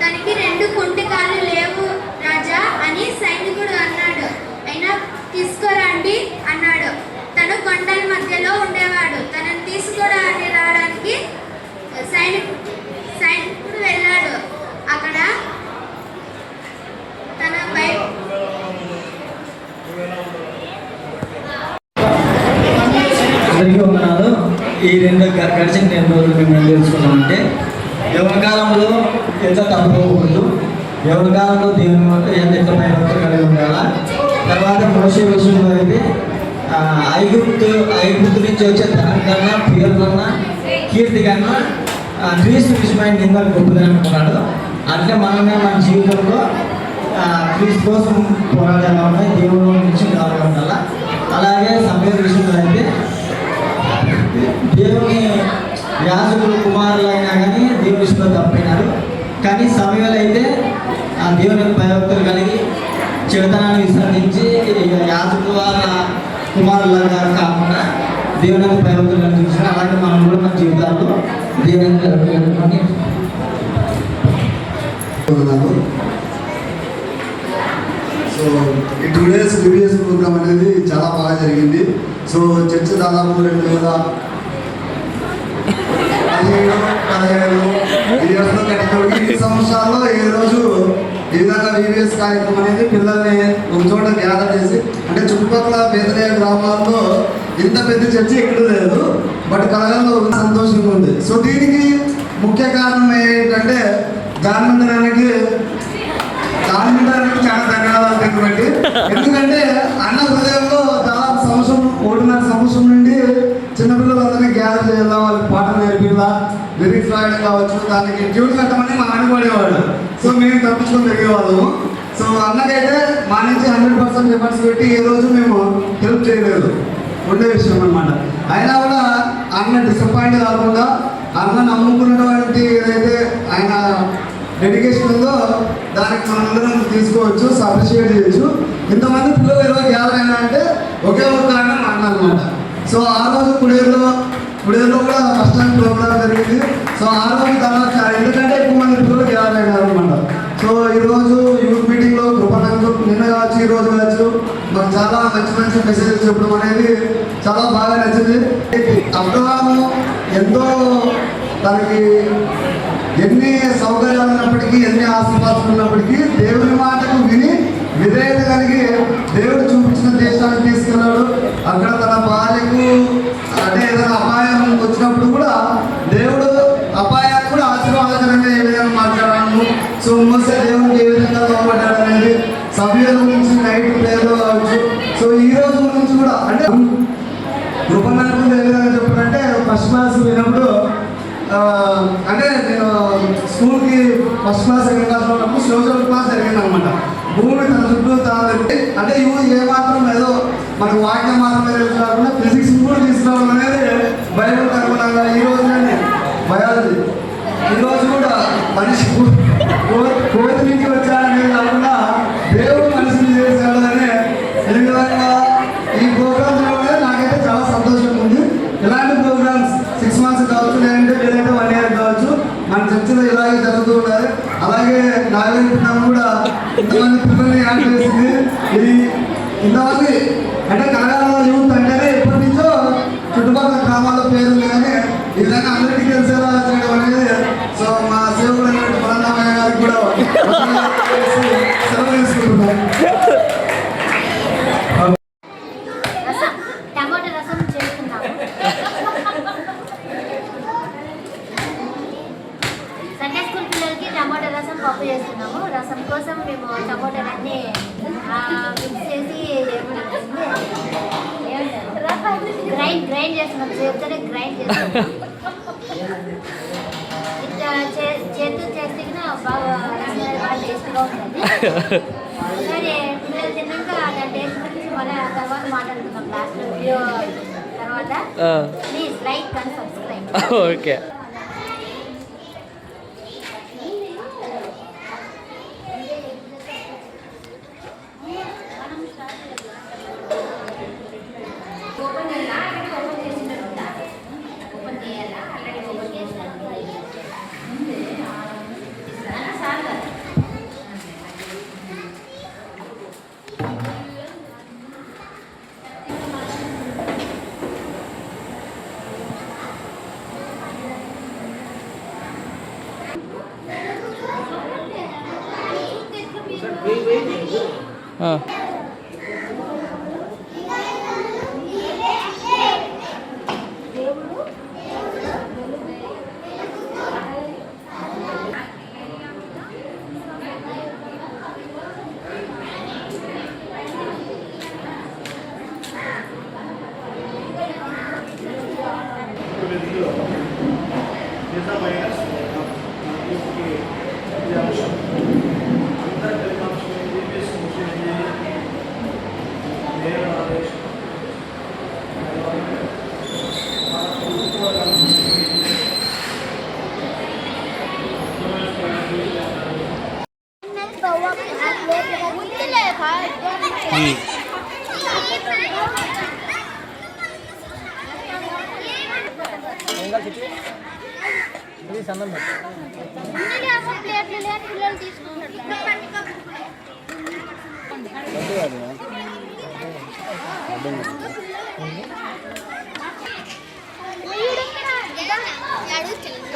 తనకి 2 కుంటికాలు లేవు రాజా అని సైనికుడు అన్నాడు. అయినా తీసుకురండి అన్నాడు. తను కొండల మధ్యలో ఉండేవాడు. తనని రావడానికి సైనికుడు వెళ్ళాడు. అక్కడ తన అందరికీ వందనాలు. ఈ గడిచిన 2 రోజులు మేము ఏం తెలుసుకున్నామంటే యవ్వన కాలంలో ఎంత తప్పుకోకూడదు, యవ్వన కాలంలో దేవుని ఎంత భయభక్తులు కలిగి ఉండాలా. తర్వాత మోషే విషయంలో అయితే ఐగుప్తు నుంచి వచ్చే దాని కన్నా పేరు కన్నా కీర్తి కన్నా క్రీస్తు విషయమైన నింద గొప్పదని అనుకున్నాడు. అట్లే మనమే మన జీవితంలో క్రీస్తు కోసం పోరాడేలా ఉన్నాయి, దేవుడు నుంచి కావాలి ఉండాలా. అలాగే సమయం విషయంలో అయితే దేవుని యాజకులు కుమారులు అయినా కానీ దేవుని విషయంలో తప్పైనారు. కానీ సమయంలో అయితే ఆ దేవుని భయభక్తులు కలిగి చెడుతనాన్ని విసర్జించి యాజకులు వాళ్ళ కుమారులుగా కాకుండా దేవుని భయభక్తులు కలిగించారు. అలాగే మనం కూడా మన జీవితాల్లో దేవుని జరుగుతుంది. సో ఈ 2 days VBS ప్రోగ్రామ్ అనేది చాలా బాగా జరిగింది. సో చర్చ దాదాపు 2017 ఇయర్స్లో కట్టినప్పటికీ ఈ సంవత్సరాల్లో ఈ రోజు ఈ విధంగా VBS కార్యక్రమం అనేది పిల్లల్ని ఒక చోట గ్యాదర్ చేసి, అంటే చుట్టుపక్కల పేదలే గ్రామాల్లో ఇంత పెద్ద చర్చ ఎక్కడ లేదు, బట్ కలగల్లో సంతోషంగా ఉంది. సో దీనికి ముఖ్య కారణం ఏంటంటే దాని చాలా ధన్యవాదాలు పెట్టుబట్టి. ఎందుకంటే అన్న హృదయంలో దాదాపు 1.5 సంవత్సరం నుండి చిన్నపిల్లలందరినీ గ్యాదర్ చేయాలా, వాళ్ళకి పాటలు నేర్పిలా, లిరిక్స్ రాయడం కావచ్చు, దానికి ట్యూన్ కట్టమని మా అనుకోడేవాడు. సో మేము తప్పించుకొని తిరిగేవాళ్ళము. సో అన్నకైతే మా నుంచి 100% ఎఫర్ట్స్ పెట్టి ఏ రోజు మేము హెల్ప్ చేయలేదు, ఉండే విషయం అనమాట. అయినా కూడా అన్న డిసప్పాయింట్ కాకుండా అన్న నమ్ముకున్నటువంటి ఏదైతే ఆయన డెడికేషన్ ఉందో దానికి మనందరం తీసుకోవచ్చు, అప్రిషియేట్ చేయొచ్చు. ఇంతమంది పిల్లలు ఎలా గ్యాదర్ అయినా అంటే ఒకే ఒక కారణం అన్న అనమాట. సో ఆ రోజు కుడేరులో కూడా ఫస్ట్ టైం ప్రోగ్రామ్ జరిగింది. సో ఆ రోజు తర్వాత ఎందుకంటే ఎక్కువ మంది పిల్లలు గ్యాదర్ అయినారు అనమాట. సో ఈరోజు యూత్ మీటింగ్లో కృపణకు నిన్న కావచ్చు, ఈ రోజు కావచ్చు, మాకు చాలా మంచి మెసేజ్ చెప్పడం అనేది చాలా బాగా నచ్చింది. అబ్రహాము ఎంతో తనకి ఎన్ని సౌకర్యాలు ఉన్నప్పటికీ, ఎన్ని ఆశీర్వాదాలు ఉన్నప్పటికీ దేవుని మాటకు విని విధేయత కలిగి దేవుడు చూపించిన దేశానికి తీసుకెళ్ళాడు. అక్కడ తన భార్యకు అంటే ఏదైనా అపాయం వచ్చినప్పుడు కూడా దేవుడు అపాయాన్ని కూడా ఆశీర్వాదకరంగా ఏ విధంగా మాట్లాడాను. సో మోసే దేవునికి ఏ విధంగా లోపడ్డాడు అనేది సభ్యుల గురించి నైట్ ప్రేయర్లో కావచ్చు. సో ఈ రోజు నుంచి కూడా అంటే కృపణకు ఏ విధంగా చెప్పారంటే ఫస్ట్ క్లాస్ విన్నప్పుడు అంటే నేను స్కూల్కి ఫస్ట్ క్లాస్ సెకండ్ క్లాస్లో ఉన్నప్పుడు సోషల్ క్లాస్ జరిగింది అనమాట. భూమి తన చుట్టూ అంటే ఇవి ఏమాత్రం ఏదో మనకు వాక్యం మాత్రమే తెలుసు కాకుండా ఫిజిక్స్ కూడా తీసుకోవడం అనేది బైబిల్ అనుగుణంగా ఈ రోజునే బయాలజీ ఈరోజు కూడా మనిషి కోతి నుంచి వచ్చాడనేది కాకుండా దేవుడు మనిషిని చేశాడు అనే ఈ విధంగా ఈ ప్రోగ్రామ్స్ అనేది నాకైతే చాలా సంతోషంగా ఉంది. ఇలాంటి ప్రోగ్రామ్స్ 6 months కావచ్చు, లేదంటే వీలైతే 1 year కావచ్చు, మన చర్చలో ఇలాగే జరుగుతూ ఉండాలి. అలాగే నాగరికం కూడా ఇంతమంది పిల్లల్ని యాడ్ చేసింది. ఇది ఇంతమంది అంటే కలగాలలో యూత్ అంటేనే ఎప్పటి నుంచో చుట్టుపక్కల గ్రామాల్లో పేరుంది, కానీ ఈ విధంగా అందరికీ తెలిసేలా చేయడం అనేది. సో మా సేవకుడు అయినటువంటి బలంరామయ్య గారికి కూడా సెలవు తీసుకుంటున్నాం. టమాటా రసం చేసుకున్నాము. సండే స్కూల్ పిల్లలకి టమాటా రసం పప్పు చేస్తున్నాము. రసం కోసం మేము టమాటాలన్నీ మిక్స్ చేసి గ్రైండ్ చేస్తున్నాం. చేతితోనే గ్రైండ్ చేస్తున్నాం. ఇట్లా చేతితో చేస్తే బాగా టేస్ట్గా ఉంటుంది. సరే పిల్లలు తిన్నాక దాని టేస్ట్ గురించి మళ్ళీ తర్వాత మాట్లాడుతున్నాం లాస్ట్లో వీడియో తర్వాత. Please like and subscribe. Okay.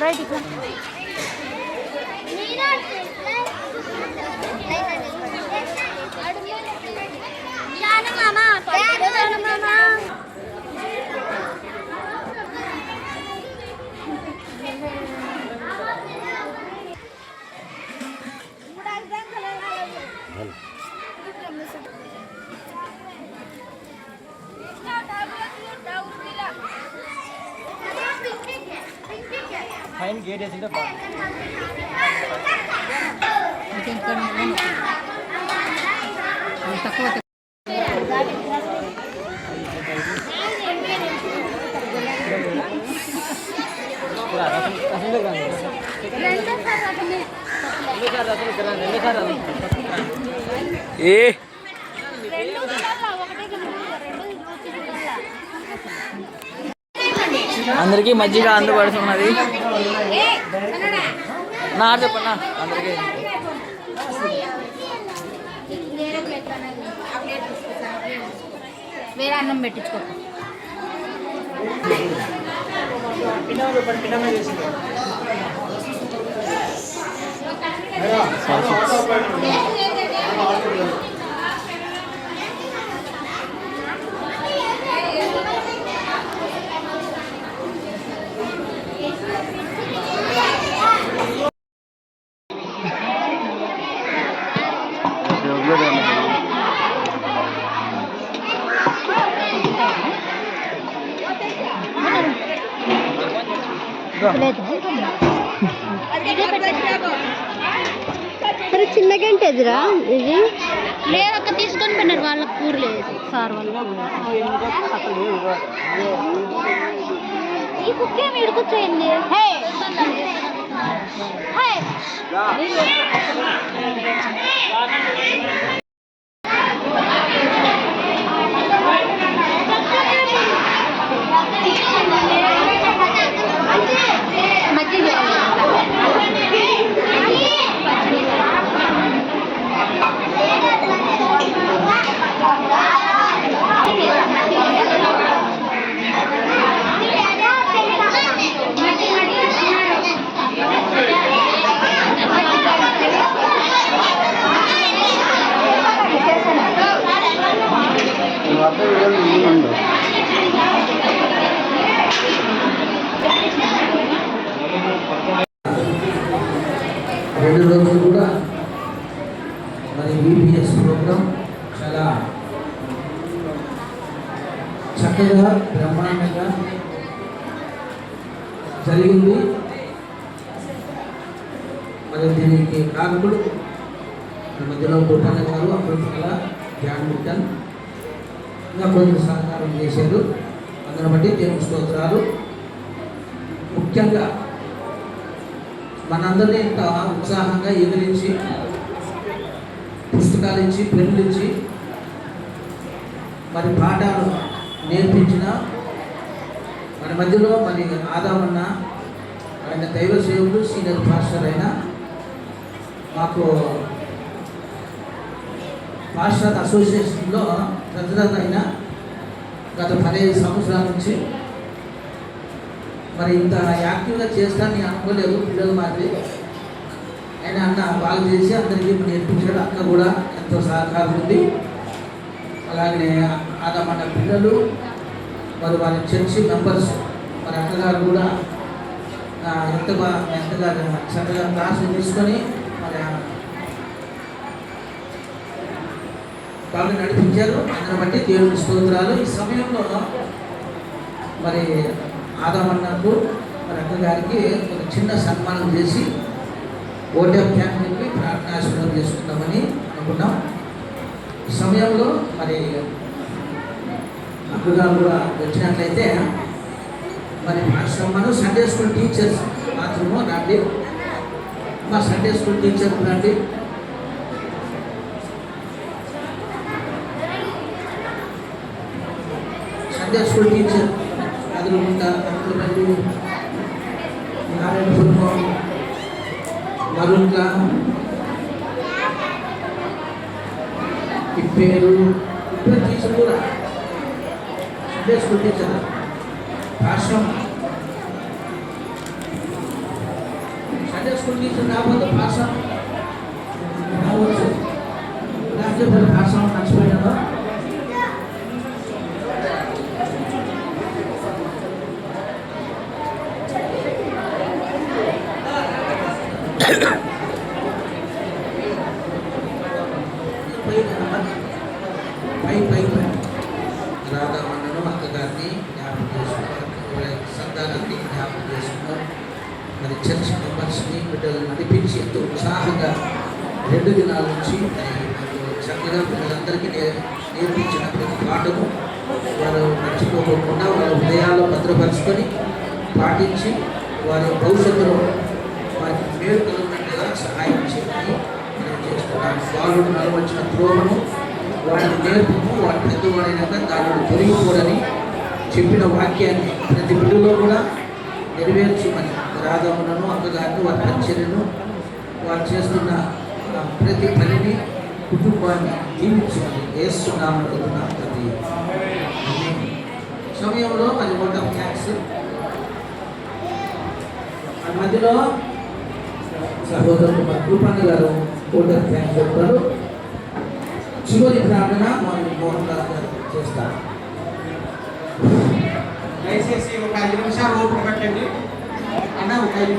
Right పైన గేట్ వేసింటే బాగుంది. ఏ అందరికీ మజ్జిగ అందుబడుతున్నది. నా చెప్పన్నా అందరికీ వేరే అన్నం పెట్టించుకో. మరి చిన్న గంట ఎదురా ఇది లేదక్క తీసుకొని పోయినారు వాళ్ళకి కూర లేదు సార్ వాళ్ళు. ఈ కుక్కే ఇడుకొచ్చేయండి. రెండు రోజులు కూడా మరి బీపీఎస్ ప్రోగ్రాం చాలా చక్కగా బ్రహ్మాండంగా జరిగింది. మరి దీనికి కారకులు మధ్యలో బుట్టన్న గారు, అప్పటికల జాన్ బుట్టన్ ఇంకా కొంచెం సహకారం చేశారు. అందుని బట్టి దేవుని స్తోత్రాలు. ముఖ్యంగా మనందరినీ ఇంత ఉత్సాహంగా ఎదిరించి పుస్తకాలు ఇచ్చి పెన్నులు ఇచ్చి మరి పాఠాలు నేర్పించిన మన మధ్యలో మరి ఆదామన్న ఆయన దైవ సేవకుడు సీనియర్ పాస్టర్ అయిన మాకు పాస్టర్ అసోసియేషన్లో ప్రతినిధి అయిన గత 15 సంవత్సరాల నుంచి మరి ఇంత యాక్టివ్గా చేస్తాను నేను అనుకోలేదు. పిల్లలు మాది ఆయన అన్న బాగా చేసి అందరికీ నేర్పించాడు. అక్క కూడా ఎంతో సహకారం ఉంది. అలాగే ఆదామన్న పిల్లలు మరి వారి చర్చి మెంబర్స్ మరి అక్కగారు కూడా ఎంతగా చక్కగా క్లాసులు తీసుకొని మరి బాగా నడిపించారు. అందుని బట్టి దేవుని స్తోత్రాలు. ఈ సమయంలో మరి ఆదామన్నకు మరి అక్కగారికి ఒక చిన్న సన్మానం చేసి ఓటప్ ఫ్యామిలీకి ప్రార్థనాశీర్వాదం చేసుకుందామని అనుకున్నాం. ఈ సమయంలో మరి అక్కగారు కూడా వచ్చినట్లయితే మరి మనం సండే స్కూల్ టీచర్స్ మాత్రము రండి. మా సండే స్కూల్ టీచర్ రండి. సండే స్కూల్ టీచర్ అదురుకుంట అక్కడపల్లి నారాయణపురం మరుంక ఇప్పేరు టీచర్ కూడా సండే స్కూల్ టీచర్ భాషం సండే స్కూల్ టీచర్ కాకపోతే భాషం రావచ్చు లేకపోతే భాషం మర్చిపోయాను రాధామన్నను అక్కగారిని జ్ఞాపకం చేసుకున్నారు, సంతానాన్ని జ్ఞాపకం చేసుకున్నారు. మరి చర్చ్ మెంబర్స్ని బిడ్డలు నడిపించి ఎంతో ఉత్సాహంగా 2 దినాల నుంచి చక్కగా పిల్లలందరికీ నేర్పించిన ప్రతి పాఠము వారు మర్చిపోకుండా వాళ్ళ హృదయాల్లో భద్రపరుచుకొని పాటించి వారి భవిష్యత్తులో వారికి మేలు కలుగునట్టుగా సహాయం చేయమని నేను చేస్తున్నాను. వాళ్ళు నడవచ్చిన త్రోవను వాటిని నేర్పుతూ వాటి పెద్దవాడైనాక దానిని తొలగిపోడని చెప్పిన వాక్యాన్ని ప్రతి బిడ్డలో కూడా నెరవేర్చమని రాధమ్మను అక్కగారిని వారి పరిచర్యను వారు చేస్తున్న ప్రతి పనిని కుటుంబాన్ని దీవించమని వేస్తున్నామని ప్రతి సమయంలో మరి ఓట్ ఆఫ్ థ్యాంక్స్ ఆ మధ్యలో సహోదరుడు కృపాణి గారు ఓట్ ఆఫ్ థ్యాంక్స్ చెప్తారు. చివరి ప్రార్థన మరి మోహన్ దాస్ గారు చేస్తారు. దయచేసి ఒక 5 నిమిషాలు ఓపిక పట్టండి అన్న. ఒక 5 నిమిషాలు